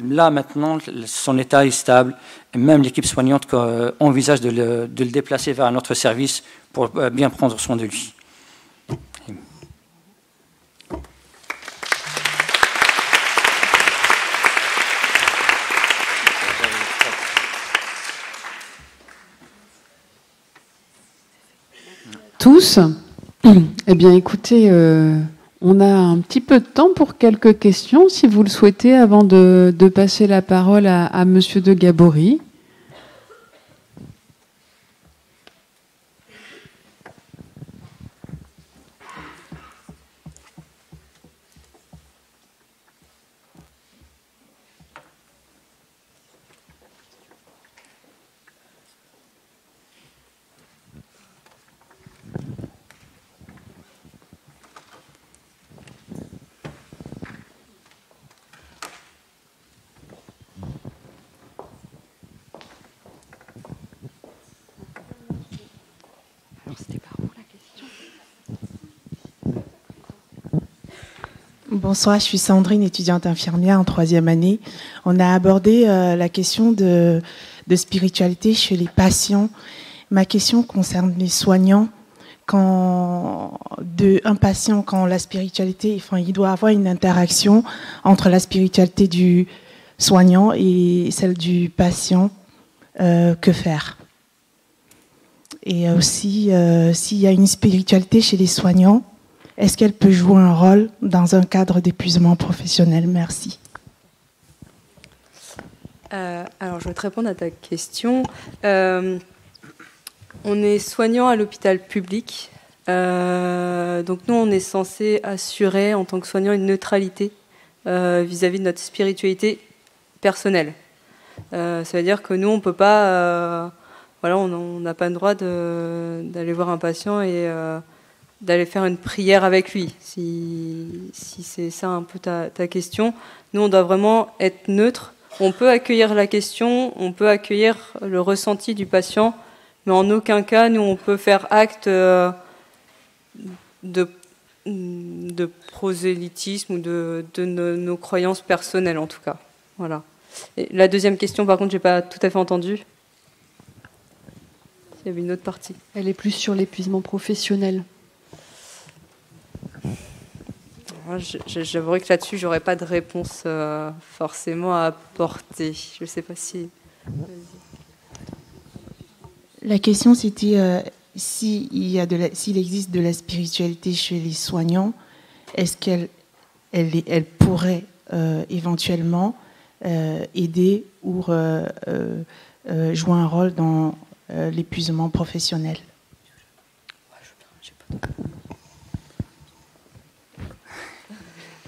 Là, maintenant, son état est stable. Et même l'équipe soignante envisage de le déplacer vers un autre service pour bien prendre soin de lui. Tous. Eh bien, écoutez, on a un petit peu de temps pour quelques questions, si vous le souhaitez, avant de passer la parole à Monsieur de Gabory. Bonsoir, je suis Sandrine, étudiante infirmière en 3e année. On a abordé la question de spiritualité chez les patients. Ma question concerne les soignants. Quand un patient, quand la spiritualité, enfin, il doit avoir une interaction entre la spiritualité du soignant et celle du patient, que faire? Et aussi, s'il y a une spiritualité chez les soignants, est-ce qu'elle peut jouer un rôle dans un cadre d'épuisement professionnel? Merci. Alors, je vais te répondre à ta question. On est soignant à l'hôpital public. Donc, nous, on est censé assurer, en tant que soignant, une neutralité vis-à-vis de notre spiritualité personnelle. Ça veut dire que nous, on ne peut pas... voilà, on n'a pas le droit d'aller voir un patient et... d'aller faire une prière avec lui, si c'est ça un peu ta question. Nous, on doit vraiment être neutre. On peut accueillir la question, on peut accueillir le ressenti du patient, mais en aucun cas, nous, on peut faire acte de prosélytisme ou de nos croyances personnelles, en tout cas. Voilà. Et la deuxième question, par contre, je n'ai pas tout à fait entendu. Il y avait une autre partie. Elle est plus sur l'épuisement professionnel. J'avouerai que là-dessus, j'aurais pas de réponse forcément à apporter. Je ne sais pas si... La question, c'était s'il existe de la spiritualité chez les soignants, est-ce qu'elle pourrait éventuellement aider ou jouer un rôle dans l'épuisement professionnel?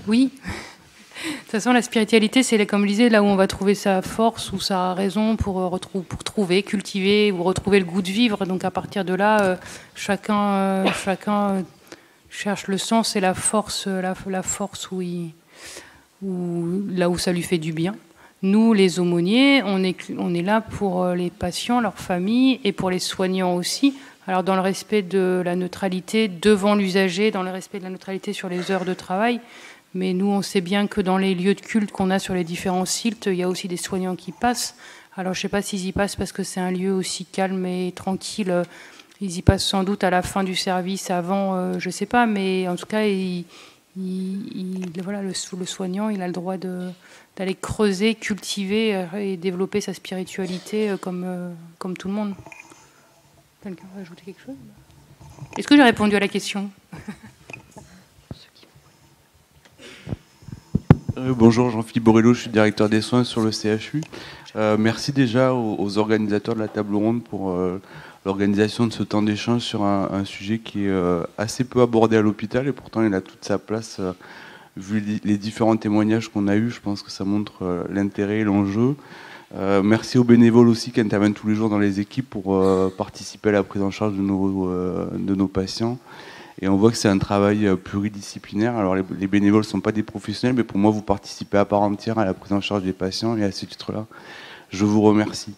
Oui. De toute façon, la spiritualité, c'est, comme je disais, là où on va trouver sa force ou sa raison pour trouver, cultiver ou retrouver le goût de vivre. Donc à partir de là, chacun cherche le sens et la force là où ça lui fait du bien. Nous, les aumôniers, on est là pour les patients, leurs familles et pour les soignants aussi. Alors dans le respect de la neutralité devant l'usager, dans le respect de la neutralité sur les heures de travail. Mais nous, on sait bien que dans les lieux de culte qu'on a sur les différents sites, il y a aussi des soignants qui passent. Alors, je ne sais pas s'ils y passent parce que c'est un lieu aussi calme et tranquille. Ils y passent sans doute à la fin du service, avant, je ne sais pas. Mais en tout cas, voilà, le soignant, il a le droit d'aller creuser, cultiver et développer sa spiritualité comme tout le monde. Quelqu'un veut ajouter quelque chose? Est-ce que j'ai répondu à la question? Bonjour, Jean-Philippe Borello, je suis directeur des soins sur le CHU. Merci déjà aux organisateurs de la table ronde pour l'organisation de ce temps d'échange sur un sujet qui est assez peu abordé à l'hôpital et pourtant il a toute sa place. Vu les différents témoignages qu'on a eus, je pense que ça montre l'intérêt et l'enjeu. Merci aux bénévoles aussi qui interviennent tous les jours dans les équipes pour participer à la prise en charge de nos patients. Et on voit que c'est un travail pluridisciplinaire. Alors les bénévoles ne sont pas des professionnels, mais pour moi, vous participez à part entière à la prise en charge des patients. Et à ce titre-là, je vous remercie.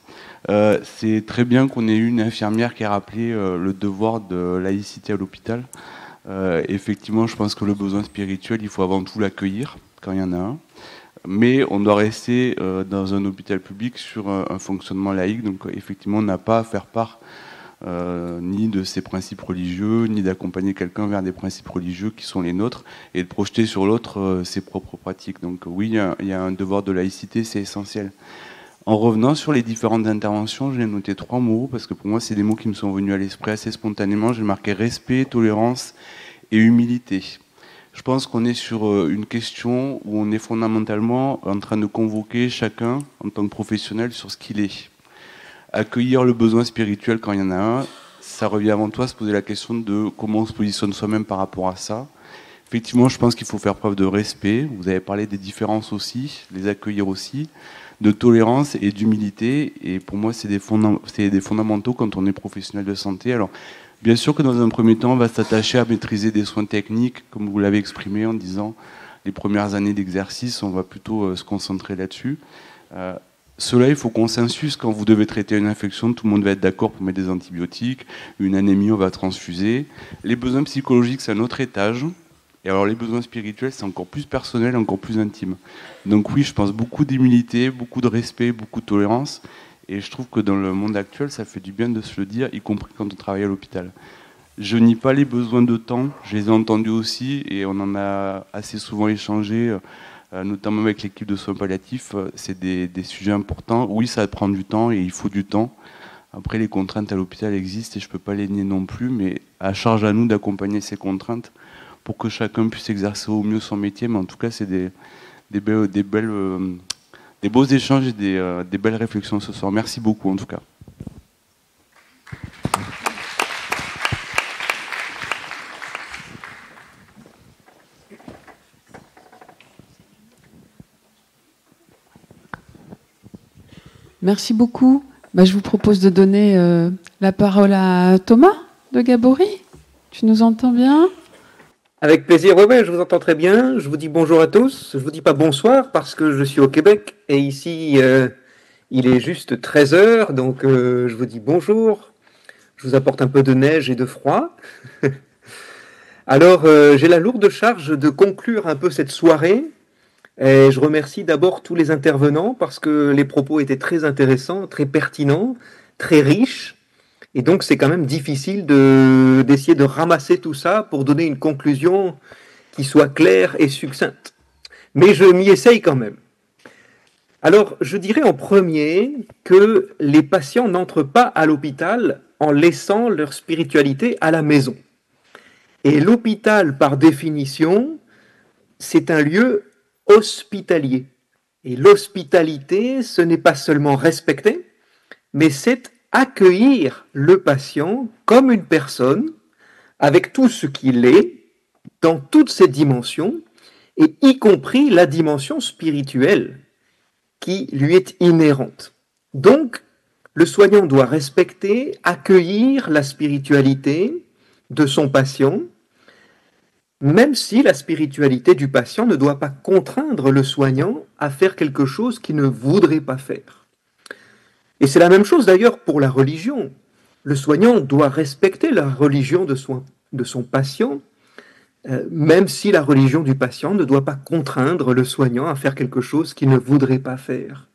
C'est très bien qu'on ait eu une infirmière qui a rappelé le devoir de laïcité à l'hôpital. Effectivement, je pense que le besoin spirituel, il faut avant tout l'accueillir quand il y en a un. Mais on doit rester dans un hôpital public sur un fonctionnement laïque. Donc effectivement, on n'a pas à faire part ni de ses principes religieux, ni d'accompagner quelqu'un vers des principes religieux qui sont les nôtres, et de projeter sur l'autre ses propres pratiques. Donc oui, il y a un devoir de laïcité, c'est essentiel. En revenant sur les différentes interventions, j'ai noté 3 mots, parce que pour moi, c'est des mots qui me sont venus à l'esprit assez spontanément. J'ai marqué respect, tolérance et humilité. Je pense qu'on est sur une question où on est fondamentalement en train de convoquer chacun, en tant que professionnel, sur ce qu'il est. Accueillir le besoin spirituel quand il y en a un, ça revient avant tout à se poser la question de comment on se positionne soi-même par rapport à ça. Effectivement, je pense qu'il faut faire preuve de respect. Vous avez parlé des différences aussi, les accueillir aussi, de tolérance et d'humilité. Et pour moi, c'est des fondamentaux quand on est professionnel de santé. Alors, bien sûr que dans un premier temps, on va s'attacher à maîtriser des soins techniques, comme vous l'avez exprimé en disant les premières années d'exercice, on va plutôt se concentrer là-dessus. Cela, il faut consensus. Quand vous devez traiter une infection, tout le monde va être d'accord pour mettre des antibiotiques. Une anémie, on va transfuser. Les besoins psychologiques, c'est un autre étage. Et alors les besoins spirituels, c'est encore plus personnel, encore plus intime. Donc oui, je pense beaucoup d'humilité, beaucoup de respect, beaucoup de tolérance. Et je trouve que dans le monde actuel, ça fait du bien de se le dire, y compris quand on travaille à l'hôpital. Je nie pas les besoins de temps, je les ai entendus aussi, et on en a assez souvent échangé, notamment avec l'équipe de soins palliatifs. C'est des sujets importants. Oui, ça prend du temps, et il faut du temps. Après, les contraintes à l'hôpital existent, et je ne peux pas les nier non plus, mais à charge à nous d'accompagner ces contraintes pour que chacun puisse exercer au mieux son métier. Mais en tout cas, c'est des beaux échanges et des belles réflexions ce soir. Merci beaucoup en tout cas. Merci beaucoup. Je vous propose de donner la parole à Thomas de Gabory. Tu nous entends bien ? Avec plaisir, ouais, je vous entends très bien. Je vous dis bonjour à tous. Je vous dis pas bonsoir parce que je suis au Québec et ici il est juste 13h, donc je vous dis bonjour. Je vous apporte un peu de neige et de froid. Alors j'ai la lourde charge de conclure un peu cette soirée et je remercie d'abord tous les intervenants parce que les propos étaient très intéressants, très pertinents, très riches. Et donc, c'est quand même difficile d'essayer de ramasser tout ça pour donner une conclusion qui soit claire et succincte. Mais je m'y essaye quand même. Alors, je dirais en premier que les patients n'entrent pas à l'hôpital en laissant leur spiritualité à la maison. Et l'hôpital, par définition, c'est un lieu hospitalier. Et l'hospitalité, ce n'est pas seulement respecter, mais c'est accueillir le patient comme une personne, avec tout ce qu'il est, dans toutes ses dimensions, et y compris la dimension spirituelle qui lui est inhérente. Donc, le soignant doit respecter, accueillir la spiritualité de son patient, même si la spiritualité du patient ne doit pas contraindre le soignant à faire quelque chose qu'il ne voudrait pas faire. Et c'est la même chose d'ailleurs pour la religion. Le soignant doit respecter la religion de son patient, même si la religion du patient ne doit pas contraindre le soignant à faire quelque chose qu'il ne voudrait pas faire.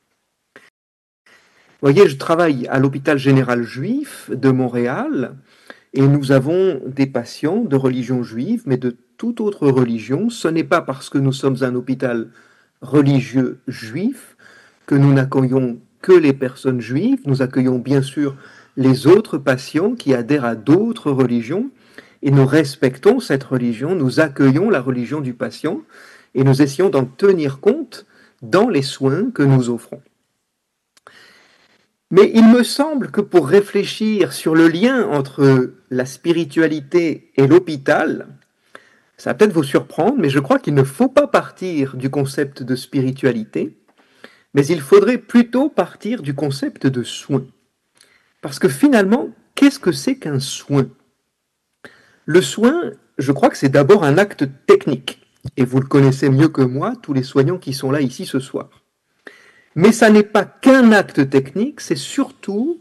Vous voyez, je travaille à l'hôpital général juif de Montréal et nous avons des patients de religion juive, mais de toute autre religion. Ce n'est pas parce que nous sommes un hôpital religieux juif que nous n'accueillons que les personnes juives. Nous accueillons bien sûr les autres patients qui adhèrent à d'autres religions et nous respectons cette religion, nous accueillons la religion du patient et nous essayons d'en tenir compte dans les soins que nous offrons. Mais il me semble que pour réfléchir sur le lien entre la spiritualité et l'hôpital, ça va peut-être vous surprendre, mais je crois qu'il ne faut pas partir du concept de spiritualité, mais il faudrait plutôt partir du concept de soin. Parce que finalement, qu'est-ce que c'est qu'un soin? Le soin, je crois que c'est d'abord un acte technique. Et vous le connaissez mieux que moi, tous les soignants qui sont là ici ce soir. Mais ça n'est pas qu'un acte technique, c'est surtout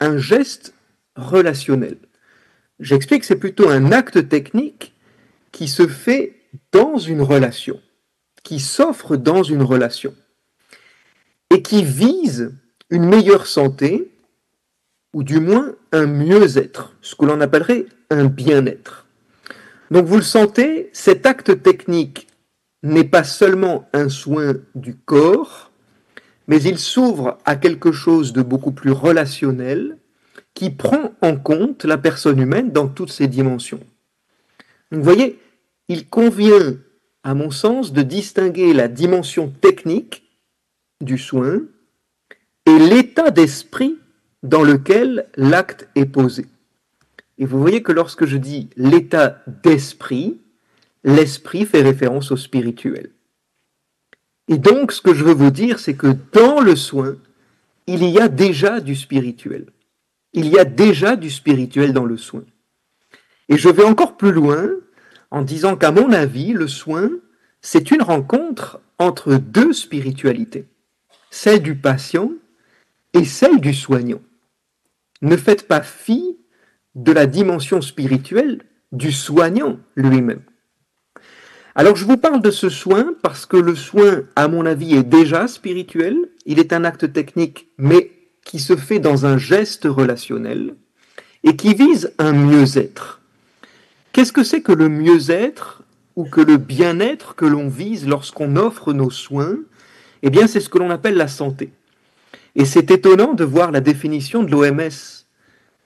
un geste relationnel. J'explique, c'est plutôt un acte technique qui se fait dans une relation, qui s'offre dans une relation, et qui vise une meilleure santé, ou du moins un mieux-être, ce que l'on appellerait un bien-être. Donc vous le sentez, cet acte technique n'est pas seulement un soin du corps, mais il s'ouvre à quelque chose de beaucoup plus relationnel, qui prend en compte la personne humaine dans toutes ses dimensions. Donc vous voyez, il convient, à mon sens, de distinguer la dimension technique du soin et l'état d'esprit dans lequel l'acte est posé. Et vous voyez que lorsque je dis l'état d'esprit, l'esprit fait référence au spirituel. Et donc, ce que je veux vous dire, c'est que dans le soin, il y a déjà du spirituel. Il y a déjà du spirituel dans le soin. Et je vais encore plus loin en disant qu'à mon avis, le soin, c'est une rencontre entre deux spiritualités, celle du patient et celle du soignant. Ne faites pas fi de la dimension spirituelle du soignant lui-même. Alors je vous parle de ce soin parce que le soin, à mon avis, est déjà spirituel. Il est un acte technique, mais qui se fait dans un geste relationnel et qui vise un mieux-être. Qu'est-ce que c'est que le mieux-être ou que le bien-être que l'on vise lorsqu'on offre nos soins? Eh bien, c'est ce que l'on appelle la santé. Et c'est étonnant de voir la définition de l'OMS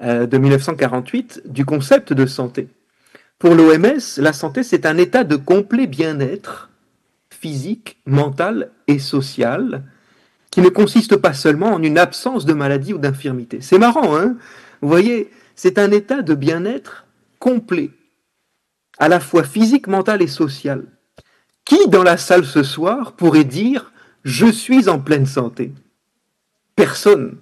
de 1948 du concept de santé. Pour l'OMS, la santé, c'est un état de complet bien-être physique, mental et social qui ne consiste pas seulement en une absence de maladie ou d'infirmité. C'est marrant, hein? Vous voyez, c'est un état de bien-être complet, à la fois physique, mental et social. Qui, dans la salle ce soir, pourrait dire « je suis en pleine santé » ? Personne.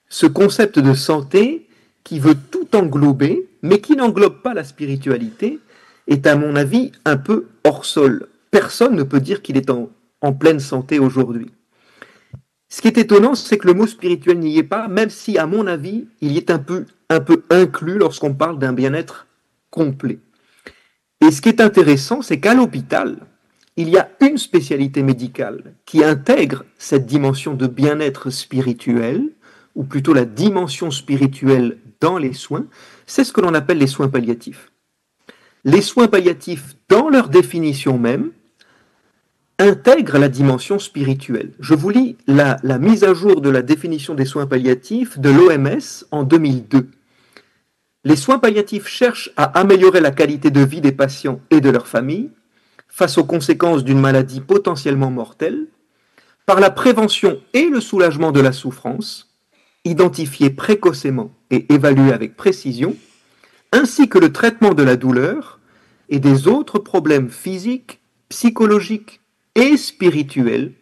Ce concept de santé, qui veut tout englober, mais qui n'englobe pas la spiritualité, est à mon avis un peu hors sol. Personne ne peut dire qu'il est en pleine santé aujourd'hui. Ce qui est étonnant, c'est que le mot spirituel n'y est pas, même si, à mon avis, il y est un peu inclus lorsqu'on parle d'un bien-être complet. Et ce qui est intéressant, c'est qu'à l'hôpital, il y a une spécialité médicale qui intègre cette dimension de bien-être spirituel, ou plutôt la dimension spirituelle dans les soins, c'est ce que l'on appelle les soins palliatifs. Les soins palliatifs, dans leur définition même, intègrent la dimension spirituelle. Je vous lis la mise à jour de la définition des soins palliatifs de l'OMS en 2002. Les soins palliatifs cherchent à améliorer la qualité de vie des patients et de leurs familles face aux conséquences d'une maladie potentiellement mortelle, par la prévention et le soulagement de la souffrance, identifiée précocement et évaluée avec précision, ainsi que le traitement de la douleur et des autres problèmes physiques, psychologiques et spirituels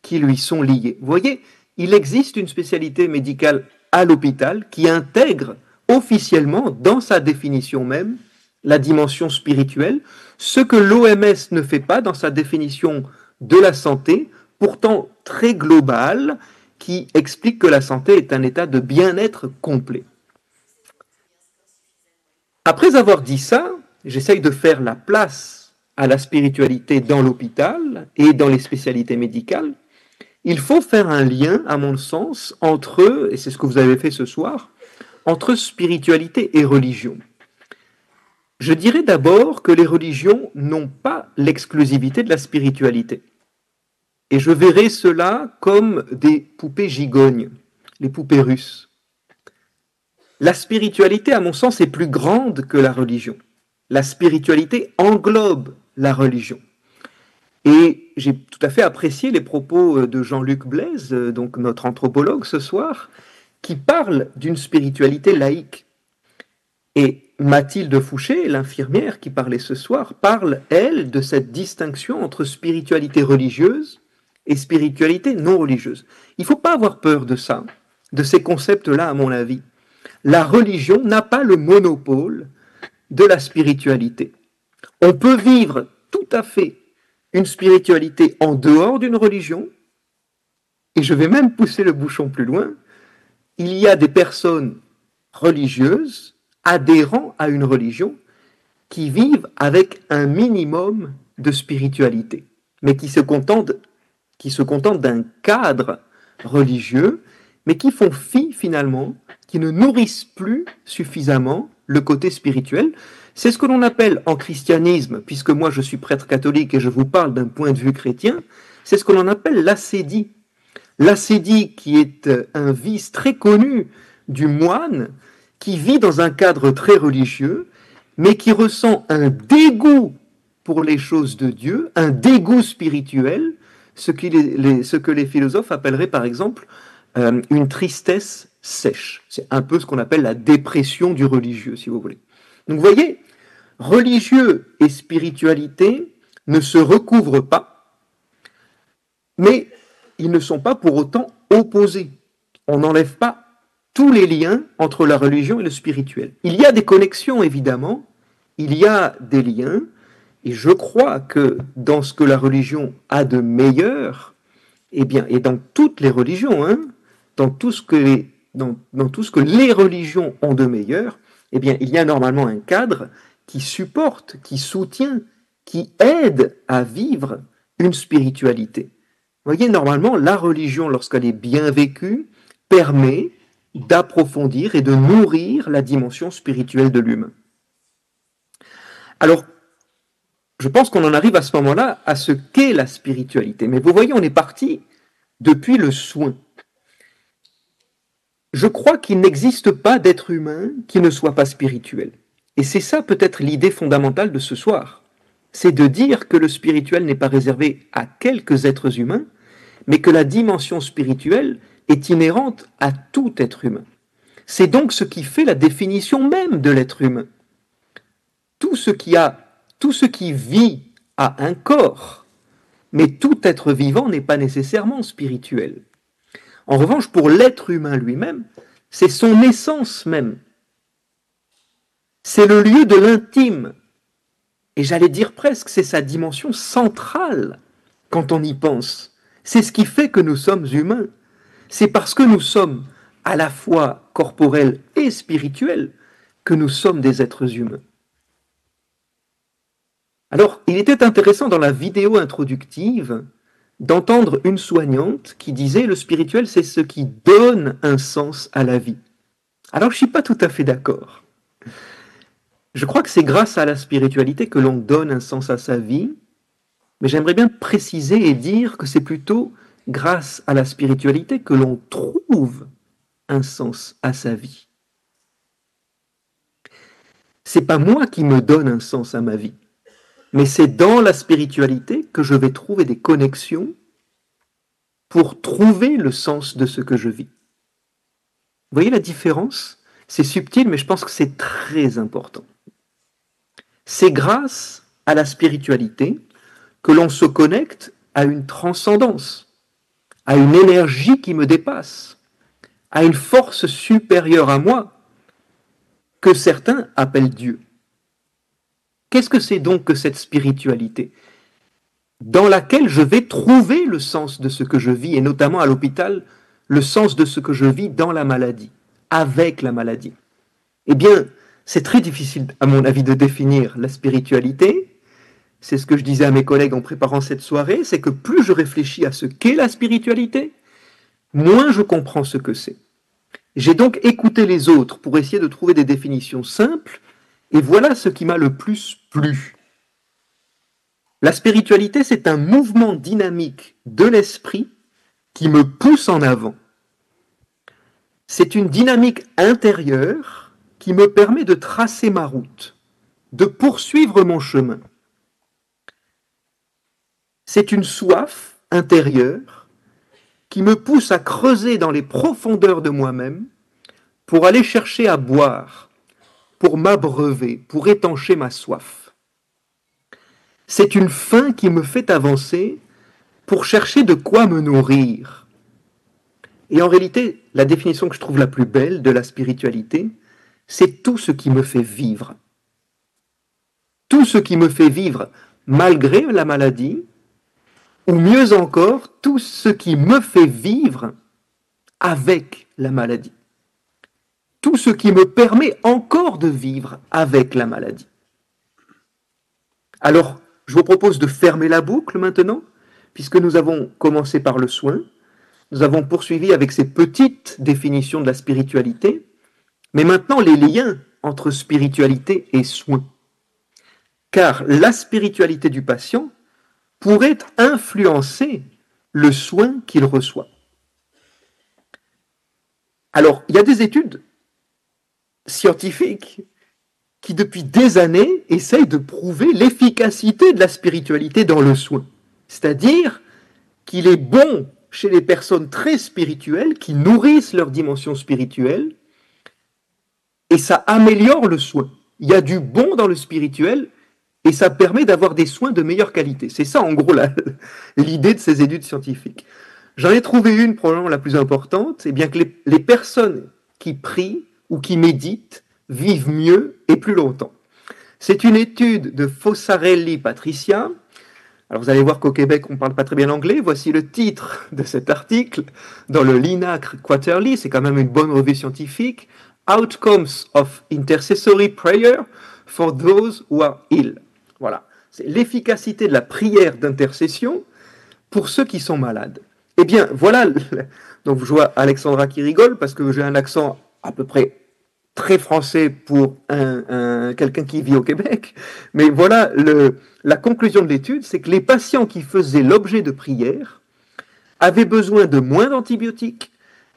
qui lui sont liés. Vous voyez, il existe une spécialité médicale à l'hôpital qui intègre officiellement, dans sa définition même, la dimension spirituelle, ce que l'OMS ne fait pas dans sa définition de la santé, pourtant très globale, qui explique que la santé est un état de bien-être complet. Après avoir dit ça, j'essaye de faire la place à la spiritualité dans l'hôpital et dans les spécialités médicales. Il faut faire un lien, à mon sens, entre, et c'est ce que vous avez fait ce soir, entre spiritualité et religion. Je dirais d'abord que les religions n'ont pas l'exclusivité de la spiritualité. Et je verrais cela comme des poupées gigognes, les poupées russes. La spiritualité, à mon sens, est plus grande que la religion. La spiritualité englobe la religion. Et j'ai tout à fait apprécié les propos de Jean-Luc Blaise, donc notre anthropologue ce soir, qui parle d'une spiritualité laïque. Et Mathilde Fouché, l'infirmière qui parlait ce soir, parle, elle, de cette distinction entre spiritualité religieuse et spiritualité non religieuse. Il ne faut pas avoir peur de ça, de ces concepts-là, à mon avis. La religion n'a pas le monopole de la spiritualité. On peut vivre tout à fait une spiritualité en dehors d'une religion, et je vais même pousser le bouchon plus loin. Il y a des personnes religieuses adhérant à une religion qui vivent avec un minimum de spiritualité, mais qui se contentent d'un cadre religieux, mais qui font fi finalement, qui ne nourrissent plus suffisamment le côté spirituel. C'est ce que l'on appelle en christianisme, puisque moi je suis prêtre catholique et je vous parle d'un point de vue chrétien, c'est ce que l'on appelle l'ascédie. L'ascédie qui est un vice très connu du moine qui vit dans un cadre très religieux, mais qui ressent un dégoût pour les choses de Dieu, un dégoût spirituel, ce que les philosophes appelleraient par exemple une tristesse sèche. C'est un peu ce qu'on appelle la dépression du religieux, si vous voulez. Donc vous voyez, religieux et spiritualité ne se recouvrent pas, mais ils ne sont pas pour autant opposés. On n'enlève pas tous les liens entre la religion et le spirituel. Il y a des connexions, évidemment, il y a des liens, et je crois que dans ce que la religion a de meilleur, eh bien, et dans toutes les religions, hein, dans tout ce que les religions ont de meilleur, eh bien, il y a normalement un cadre qui supporte, qui soutient, qui aide à vivre une spiritualité. Vous voyez, normalement, la religion, lorsqu'elle est bien vécue, permet d'approfondir et de nourrir la dimension spirituelle de l'humain. Alors, je pense qu'on en arrive à ce moment-là à ce qu'est la spiritualité. Mais vous voyez, on est parti depuis le soin. Je crois qu'il n'existe pas d'être humain qui ne soit pas spirituel. Et c'est ça peut-être l'idée fondamentale de ce soir. C'est de dire que le spirituel n'est pas réservé à quelques êtres humains, mais que la dimension spirituelle est inhérente à tout être humain. C'est donc ce qui fait la définition même de l'être humain. Tout ce qui vit a un corps, mais tout être vivant n'est pas nécessairement spirituel. En revanche, pour l'être humain lui-même, c'est son essence même. C'est le lieu de l'intime. Et j'allais dire presque, c'est sa dimension centrale quand on y pense. C'est ce qui fait que nous sommes humains. C'est parce que nous sommes à la fois corporels et spirituels que nous sommes des êtres humains. Alors, il était intéressant dans la vidéo introductive d'entendre une soignante qui disait « le spirituel, c'est ce qui donne un sens à la vie ». Alors, je ne suis pas tout à fait d'accord. Je crois que c'est grâce à la spiritualité que l'on donne un sens à sa vie, mais j'aimerais bien préciser et dire que c'est plutôt grâce à la spiritualité que l'on trouve un sens à sa vie. C'est pas moi qui me donne un sens à ma vie, mais c'est dans la spiritualité que je vais trouver des connexions pour trouver le sens de ce que je vis. Vous voyez la différence? C'est subtil, mais je pense que c'est très important. C'est grâce à la spiritualité que l'on se connecte à une transcendance, à une énergie qui me dépasse, à une force supérieure à moi, que certains appellent Dieu. Qu'est-ce que c'est donc que cette spiritualité dans laquelle je vais trouver le sens de ce que je vis, et notamment à l'hôpital, le sens de ce que je vis dans la maladie, avec la maladie? Eh bien, c'est très difficile, à mon avis, de définir la spiritualité. C'est ce que je disais à mes collègues en préparant cette soirée, c'est que plus je réfléchis à ce qu'est la spiritualité, moins je comprends ce que c'est. J'ai donc écouté les autres pour essayer de trouver des définitions simples, et voilà ce qui m'a le plus plu. La spiritualité, c'est un mouvement dynamique de l'esprit qui me pousse en avant. C'est une dynamique intérieure qui me permet de tracer ma route, de poursuivre mon chemin. C'est une soif intérieure qui me pousse à creuser dans les profondeurs de moi-même pour aller chercher à boire, pour m'abreuver, pour étancher ma soif. C'est une faim qui me fait avancer pour chercher de quoi me nourrir. Et en réalité, la définition que je trouve la plus belle de la spiritualité, c'est tout ce qui me fait vivre. Tout ce qui me fait vivre malgré la maladie, ou mieux encore, tout ce qui me fait vivre avec la maladie. Tout ce qui me permet encore de vivre avec la maladie. Alors, je vous propose de fermer la boucle maintenant, puisque nous avons commencé par le soin, nous avons poursuivi avec ces petites définitions de la spiritualité, mais maintenant les liens entre spiritualité et soin. Car la spiritualité du patient pourrait influencer le soin qu'il reçoit. Alors, il y a des études scientifiques qui, depuis des années, essayent de prouver l'efficacité de la spiritualité dans le soin. C'est-à-dire qu'il est bon chez les personnes très spirituelles qui nourrissent leur dimension spirituelle et ça améliore le soin. Il y a du bon dans le spirituel et ça permet d'avoir des soins de meilleure qualité. C'est ça, en gros, l'idée de ces études scientifiques. J'en ai trouvé une, probablement la plus importante, c'est bien que les personnes qui prient ou qui méditent vivent mieux et plus longtemps. C'est une étude de Fossarelli Patricia. Alors vous allez voir qu'au Québec, on ne parle pas très bien l'anglais. Voici le titre de cet article dans le Linacre Quarterly. C'est quand même une bonne revue scientifique. Outcomes of Intercessory Prayer for Those Who Are Ill. Voilà. C'est l'efficacité de la prière d'intercession pour ceux qui sont malades. Eh bien, voilà. Donc je vois Alexandra qui rigole parce que j'ai un accent à peu près très français pour quelqu'un qui vit au Québec. Mais voilà, la conclusion de l'étude, c'est que les patients qui faisaient l'objet de prières avaient besoin de moins d'antibiotiques,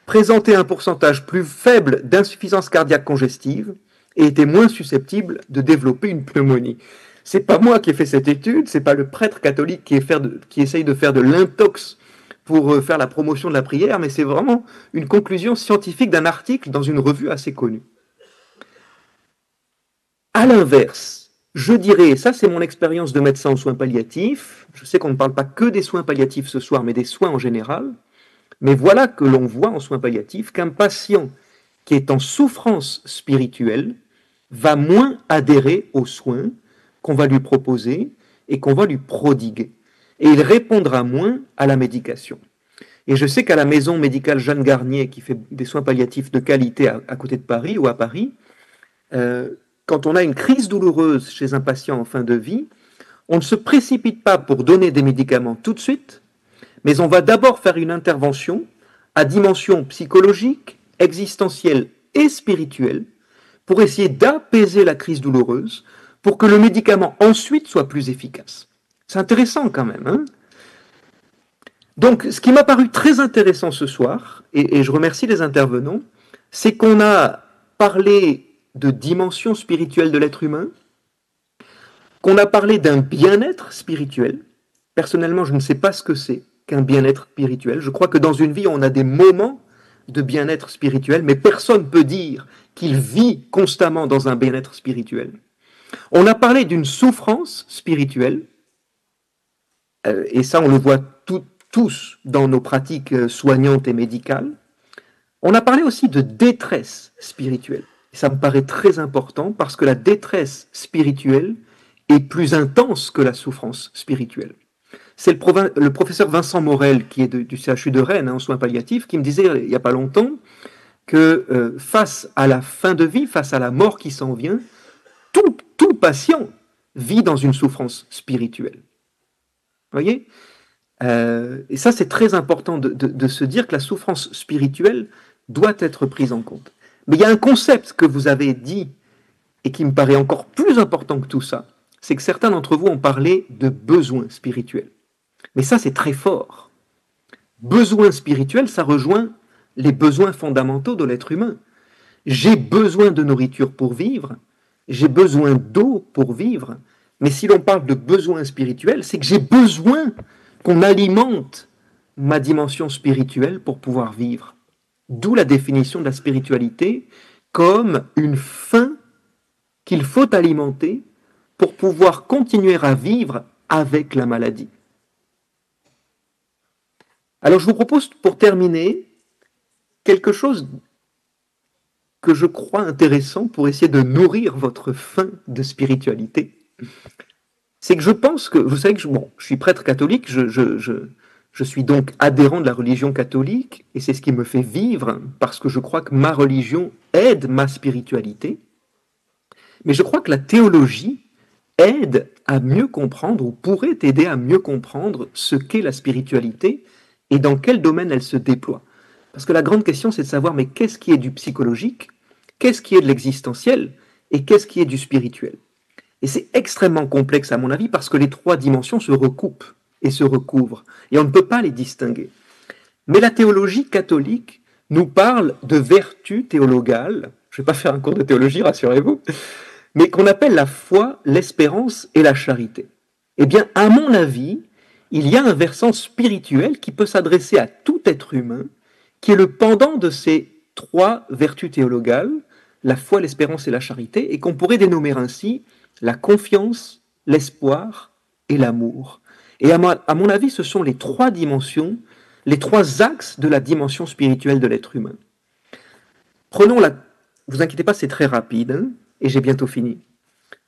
présentaient un pourcentage plus faible d'insuffisance cardiaque congestive et étaient moins susceptibles de développer une pneumonie. C'est pas moi qui ai fait cette étude, c'est pas le prêtre catholique qui essaye de faire de l'intox pour faire la promotion de la prière, mais c'est vraiment une conclusion scientifique d'un article dans une revue assez connue. À l'inverse, je dirais, et ça c'est mon expérience de médecin en soins palliatifs, je sais qu'on ne parle pas que des soins palliatifs ce soir, mais des soins en général, mais voilà que l'on voit en soins palliatifs qu'un patient qui est en souffrance spirituelle va moins adhérer aux soins qu'on va lui proposer et qu'on va lui prodiguer. Et il répondra moins à la médication. Et je sais qu'à la maison médicale Jeanne Garnier, qui fait des soins palliatifs de qualité à côté de Paris ou à Paris, quand on a une crise douloureuse chez un patient en fin de vie, on ne se précipite pas pour donner des médicaments tout de suite, mais on va d'abord faire une intervention à dimension psychologique, existentielle et spirituelle pour essayer d'apaiser la crise douloureuse pour que le médicament ensuite soit plus efficace. C'est intéressant quand même, hein ? Donc, ce qui m'a paru très intéressant ce soir, et je remercie les intervenants, c'est qu'on a parlé de dimension spirituelle de l'être humain, qu'on a parlé d'un bien-être spirituel. Personnellement, je ne sais pas ce que c'est qu'un bien-être spirituel. Je crois que dans une vie, on a des moments de bien-être spirituel, mais personne ne peut dire qu'il vit constamment dans un bien-être spirituel. On a parlé d'une souffrance spirituelle, et ça on le voit tous dans nos pratiques soignantes et médicales. On a parlé aussi de détresse spirituelle. Et ça me paraît très important parce que la détresse spirituelle est plus intense que la souffrance spirituelle. C'est le professeur Vincent Morel, qui est du CHU de Rennes, en soins palliatifs, qui me disait il n'y a pas longtemps que face à la fin de vie, face à la mort qui s'en vient, tout patient vit dans une souffrance spirituelle. Vous voyez ? Et ça, c'est très important de se dire que la souffrance spirituelle doit être prise en compte. Mais il y a un concept que vous avez dit et qui me paraît encore plus important que tout ça, c'est que certains d'entre vous ont parlé de besoins spirituels. Mais ça, c'est très fort. Besoins spirituels, ça rejoint les besoins fondamentaux de l'être humain. J'ai besoin de nourriture pour vivre, j'ai besoin d'eau pour vivre, mais si l'on parle de besoins spirituels, c'est que j'ai besoin qu'on alimente ma dimension spirituelle pour pouvoir vivre. D'où la définition de la spiritualité comme une faim qu'il faut alimenter pour pouvoir continuer à vivre avec la maladie. Alors je vous propose pour terminer quelque chose que je crois intéressant pour essayer de nourrir votre faim de spiritualité. C'est que je pense que, vous savez que je suis prêtre catholique, je suis donc adhérent de la religion catholique, et c'est ce qui me fait vivre, parce que je crois que ma religion aide ma spiritualité. Mais je crois que la théologie aide à mieux comprendre, ou pourrait aider à mieux comprendre ce qu'est la spiritualité et dans quel domaine elle se déploie. Parce que la grande question, c'est de savoir, mais qu'est-ce qui est du psychologique, qu'est-ce qui est de l'existentiel, et qu'est-ce qui est du spirituel. Et c'est extrêmement complexe à mon avis, parce que les trois dimensions se recoupent et se recouvrent, et on ne peut pas les distinguer. Mais la théologie catholique nous parle de vertus théologales, je ne vais pas faire un cours de théologie, rassurez-vous, mais qu'on appelle la foi, l'espérance et la charité. Eh bien, à mon avis, il y a un versant spirituel qui peut s'adresser à tout être humain, qui est le pendant de ces trois vertus théologales, la foi, l'espérance et la charité, et qu'on pourrait dénommer ainsi la confiance, l'espoir et l'amour. Et à mon avis, ce sont les trois dimensions, les trois axes de la dimension spirituelle de l'être humain. Prenons vous inquiétez pas, c'est très rapide, hein, et j'ai bientôt fini.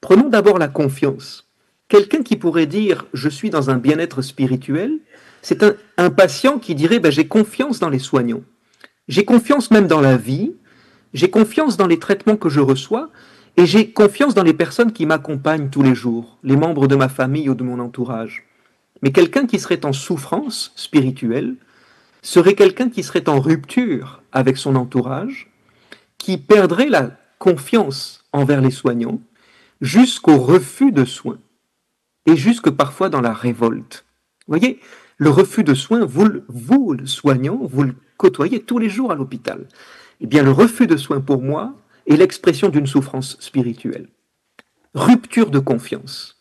Prenons d'abord la confiance. Quelqu'un qui pourrait dire « je suis dans un bien-être spirituel », c'est un patient qui dirait « j'ai confiance dans les soignants, j'ai confiance même dans la vie, j'ai confiance dans les traitements que je reçois, et j'ai confiance dans les personnes qui m'accompagnent tous les jours, les membres de ma famille ou de mon entourage. » Mais quelqu'un qui serait en souffrance spirituelle serait quelqu'un qui serait en rupture avec son entourage, qui perdrait la confiance envers les soignants, jusqu'au refus de soins, et jusque parfois dans la révolte. Vous voyez, le refus de soins, vous le soignant, vous le côtoyez tous les jours à l'hôpital. Eh bien, le refus de soins, pour moi, est l'expression d'une souffrance spirituelle. Rupture de confiance.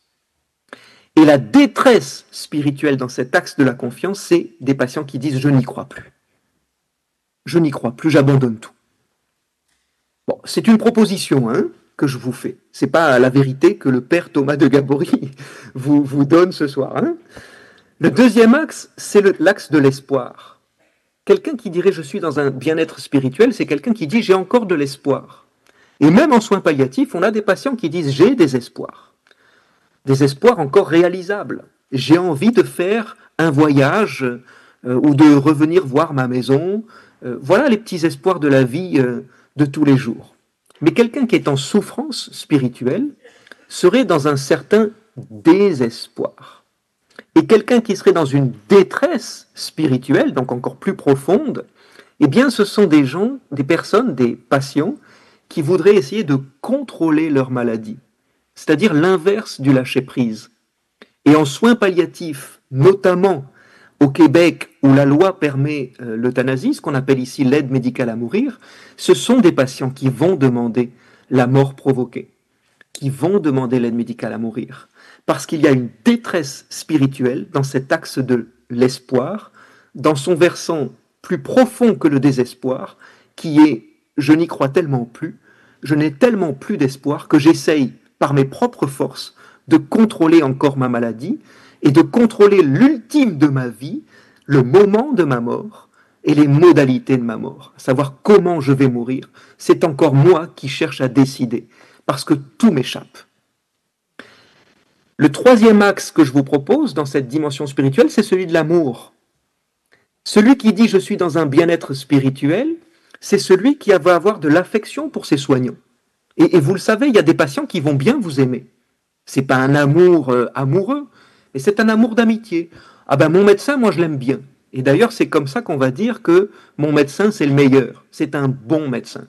Et la détresse spirituelle dans cet axe de la confiance, c'est des patients qui disent « je n'y crois plus. Je n'y crois plus, j'abandonne tout. » Bon, c'est une proposition que je vous fais. Ce n'est pas la vérité que le père Thomas de Gabory vous donne ce soir. Le deuxième axe, c'est l'axe de l'espoir. Quelqu'un qui dirait « je suis dans un bien-être spirituel », c'est quelqu'un qui dit « j'ai encore de l'espoir ». Et même en soins palliatifs, on a des patients qui disent « j'ai des espoirs ». Des espoirs encore réalisables. J'ai envie de faire un voyage ou de revenir voir ma maison. Voilà les petits espoirs de la vie de tous les jours. Mais quelqu'un qui est en souffrance spirituelle serait dans un certain désespoir. Et quelqu'un qui serait dans une détresse spirituelle, donc encore plus profonde, eh bien ce sont des gens, des personnes, des patients qui voudraient essayer de contrôler leur maladie, c'est-à-dire l'inverse du lâcher-prise. Et en soins palliatifs, notamment au Québec, où la loi permet l'euthanasie, ce qu'on appelle ici l'aide médicale à mourir, ce sont des patients qui vont demander la mort provoquée, qui vont demander l'aide médicale à mourir, parce qu'il y a une détresse spirituelle dans cet axe de l'espoir, dans son versant plus profond que le désespoir, qui est « je n'y crois tellement plus, je n'ai tellement plus d'espoir que j'essaye, par mes propres forces, de contrôler encore ma maladie, et de contrôler l'ultime de ma vie, le moment de ma mort et les modalités de ma mort, à savoir comment je vais mourir. C'est encore moi qui cherche à décider, parce que tout m'échappe. Le troisième axe que je vous propose dans cette dimension spirituelle, c'est celui de l'amour. Celui qui dit « je suis dans un bien-être spirituel », c'est celui qui va avoir de l'affection pour ses soignants. Et vous le savez, il y a des patients qui vont bien vous aimer. C'est pas un amour amoureux, et c'est un amour d'amitié. Ah ben mon médecin, moi je l'aime bien. Et d'ailleurs c'est comme ça qu'on va dire que mon médecin c'est le meilleur. C'est un bon médecin.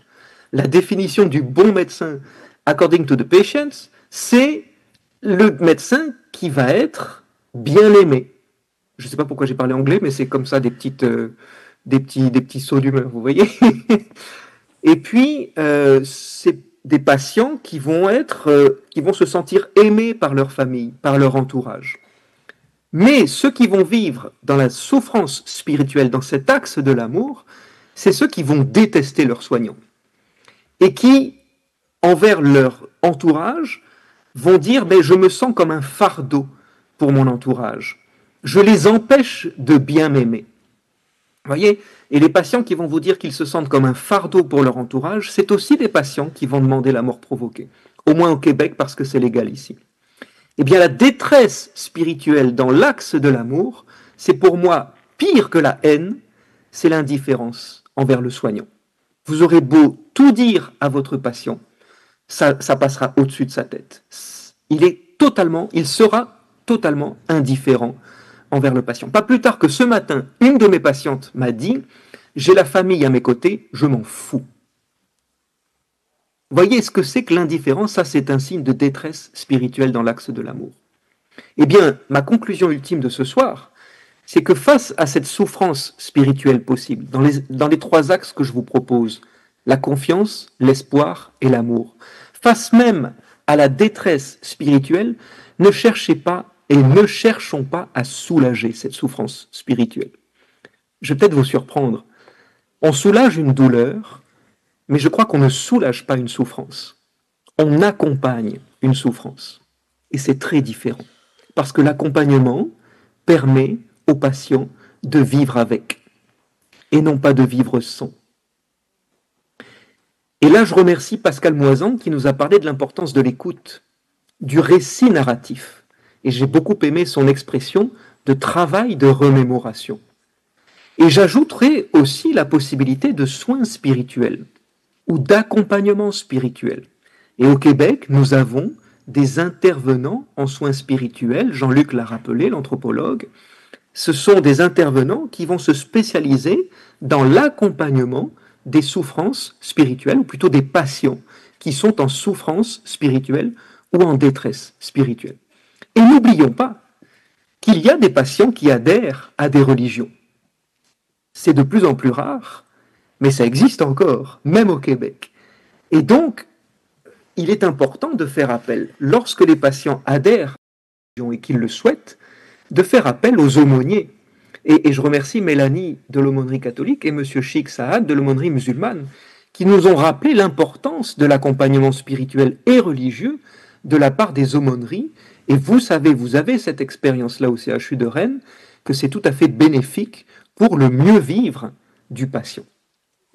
La définition du bon médecin, according to the patients, c'est le médecin qui va être bien aimé. Je ne sais pas pourquoi j'ai parlé anglais, mais c'est comme ça des petits sauts d'humeur, vous voyez. Et puis c'est des patients qui vont se sentir aimés par leur famille, par leur entourage. Mais ceux qui vont vivre dans la souffrance spirituelle, dans cet axe de l'amour, c'est ceux qui vont détester leurs soignants. Et qui, envers leur entourage, vont dire « je me sens comme un fardeau pour mon entourage. Je les empêche de bien m'aimer. » Voyez, et les patients qui vont vous dire qu'ils se sentent comme un fardeau pour leur entourage, c'est aussi des patients qui vont demander la mort provoquée, au moins au Québec parce que c'est légal ici. Eh bien, la détresse spirituelle dans l'axe de l'amour, c'est pour moi pire que la haine, c'est l'indifférence envers le soignant. Vous aurez beau tout dire à votre patient, ça passera au-dessus de sa tête. Il sera totalement indifférent envers le patient. Pas plus tard que ce matin, une de mes patientes m'a dit « J'ai la famille à mes côtés, je m'en fous ». Voyez ce que c'est que l'indifférence, ça c'est un signe de détresse spirituelle dans l'axe de l'amour. Eh bien, ma conclusion ultime de ce soir, c'est que face à cette souffrance spirituelle possible, dans les trois axes que je vous propose, la confiance, l'espoir et l'amour, face même à la détresse spirituelle, ne cherchez pas et ne cherchons pas à soulager cette souffrance spirituelle. Je vais peut-être vous surprendre. On soulage une douleur, mais je crois qu'on ne soulage pas une souffrance. On accompagne une souffrance. Et c'est très différent. Parce que l'accompagnement permet au patient de vivre avec, et non pas de vivre sans. Et là, je remercie Pascal Moisan qui nous a parlé de l'importance de l'écoute, du récit narratif. Et j'ai beaucoup aimé son expression de travail de remémoration. Et j'ajouterai aussi la possibilité de soins spirituels ou d'accompagnement spirituel. Et au Québec, nous avons des intervenants en soins spirituels, Jean-Luc l'a rappelé, l'anthropologue. Ce sont des intervenants qui vont se spécialiser dans l'accompagnement des souffrances spirituelles, ou plutôt des patients qui sont en souffrance spirituelle ou en détresse spirituelle. Et n'oublions pas qu'il y a des patients qui adhèrent à des religions. C'est de plus en plus rare, mais ça existe encore, même au Québec. Et donc, il est important de faire appel, lorsque les patients adhèrent à une religion et qu'ils le souhaitent, de faire appel aux aumôniers. Et je remercie Mélanie de l'aumônerie catholique et M. Sheikh Saad de l'aumônerie musulmane, qui nous ont rappelé l'importance de l'accompagnement spirituel et religieux de la part des aumôneries. Et vous savez, vous avez cette expérience-là au CHU de Rennes, que c'est tout à fait bénéfique pour le mieux vivre du patient.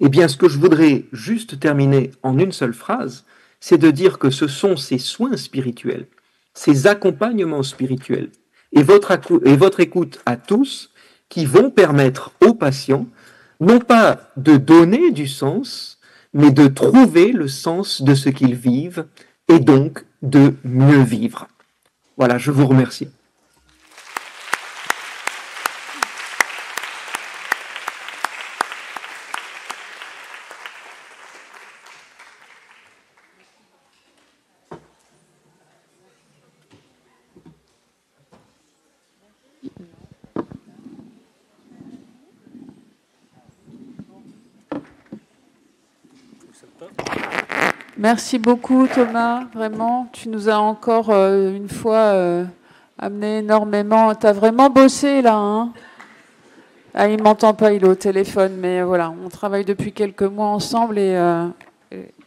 Eh bien, ce que je voudrais juste terminer en une seule phrase, c'est de dire que ce sont ces soins spirituels, ces accompagnements spirituels et votre écoute à tous qui vont permettre aux patients non pas de donner du sens, mais de trouver le sens de ce qu'ils vivent et donc de mieux vivre. Voilà, je vous remercie. Merci beaucoup Thomas, vraiment, tu nous as encore une fois amené énormément. Tu as vraiment bossé là, hein? Ah, il ne m'entend pas, il est au téléphone, mais voilà, on travaille depuis quelques mois ensemble et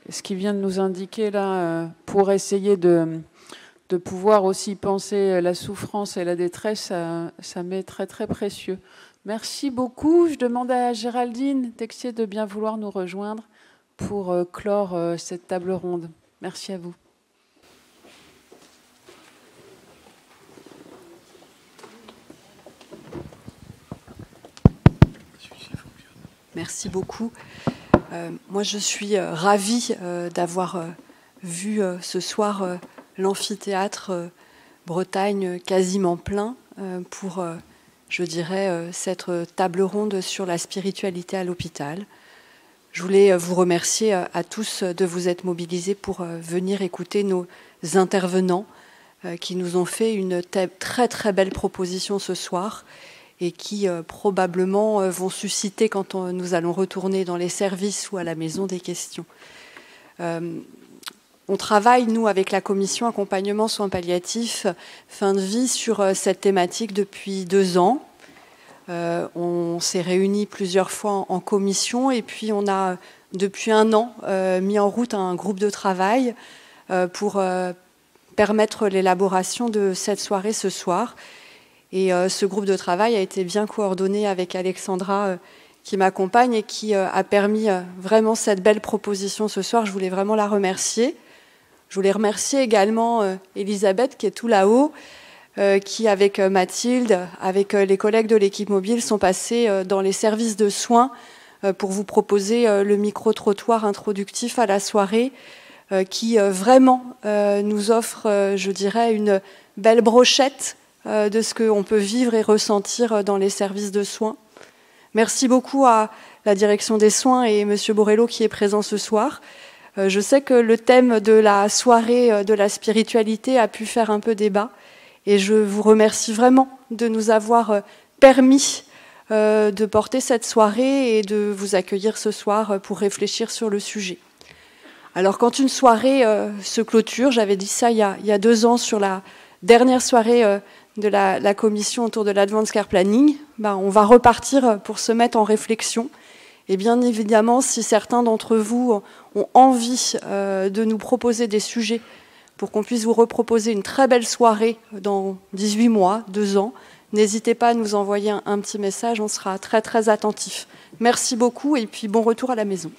ce qu'il vient de nous indiquer là, pour essayer de pouvoir aussi penser la souffrance et la détresse, ça m'est très très précieux. Merci beaucoup. Je demande à Géraldine Texier de bien vouloir nous rejoindre pour clore cette table ronde. Merci à vous. Merci beaucoup. Moi, je suis ravie d'avoir vu ce soir l'amphithéâtre Bretagne quasiment plein pour, je dirais, cette table ronde sur la spiritualité à l'hôpital. Je voulais vous remercier à tous de vous être mobilisés pour venir écouter nos intervenants qui nous ont fait une très très belle proposition ce soir et qui probablement vont susciter, quand nous allons retourner dans les services ou à la maison, des questions. On travaille, nous, avec la commission accompagnement soins palliatifs fin de vie sur cette thématique depuis 2 ans. On s'est réunis plusieurs fois en commission et puis on a depuis 1 an mis en route un groupe de travail pour permettre l'élaboration de cette soirée ce soir. Et ce groupe de travail a été bien coordonné avec Alexandra m'accompagne et qui a permis vraiment cette belle proposition ce soir. Je voulais vraiment la remercier. Je voulais remercier également Elisabeth qui est tout là-haut, qui avec Mathilde, avec les collègues de l'équipe mobile sont passés dans les services de soins pour vous proposer le micro-trottoir introductif à la soirée qui vraiment nous offre, je dirais, une belle brochette de ce qu'on peut vivre et ressentir dans les services de soins. Merci beaucoup à la direction des soins et M. Borello qui est présent ce soir. Je sais que le thème de la soirée de la spiritualité a pu faire un peu débat et je vous remercie vraiment de nous avoir permis de porter cette soirée et de vous accueillir ce soir pour réfléchir sur le sujet. Alors quand une soirée se clôture, j'avais dit ça il y a 2 ans sur la dernière soirée de la commission autour de l'Advanced Care Planning, on va repartir pour se mettre en réflexion. Et bien évidemment, si certains d'entre vous ont envie de nous proposer des sujets pour qu'on puisse vous reproposer une très belle soirée dans 18 mois, 2 ans, n'hésitez pas à nous envoyer un petit message, on sera très très attentifs. Merci beaucoup et puis bon retour à la maison.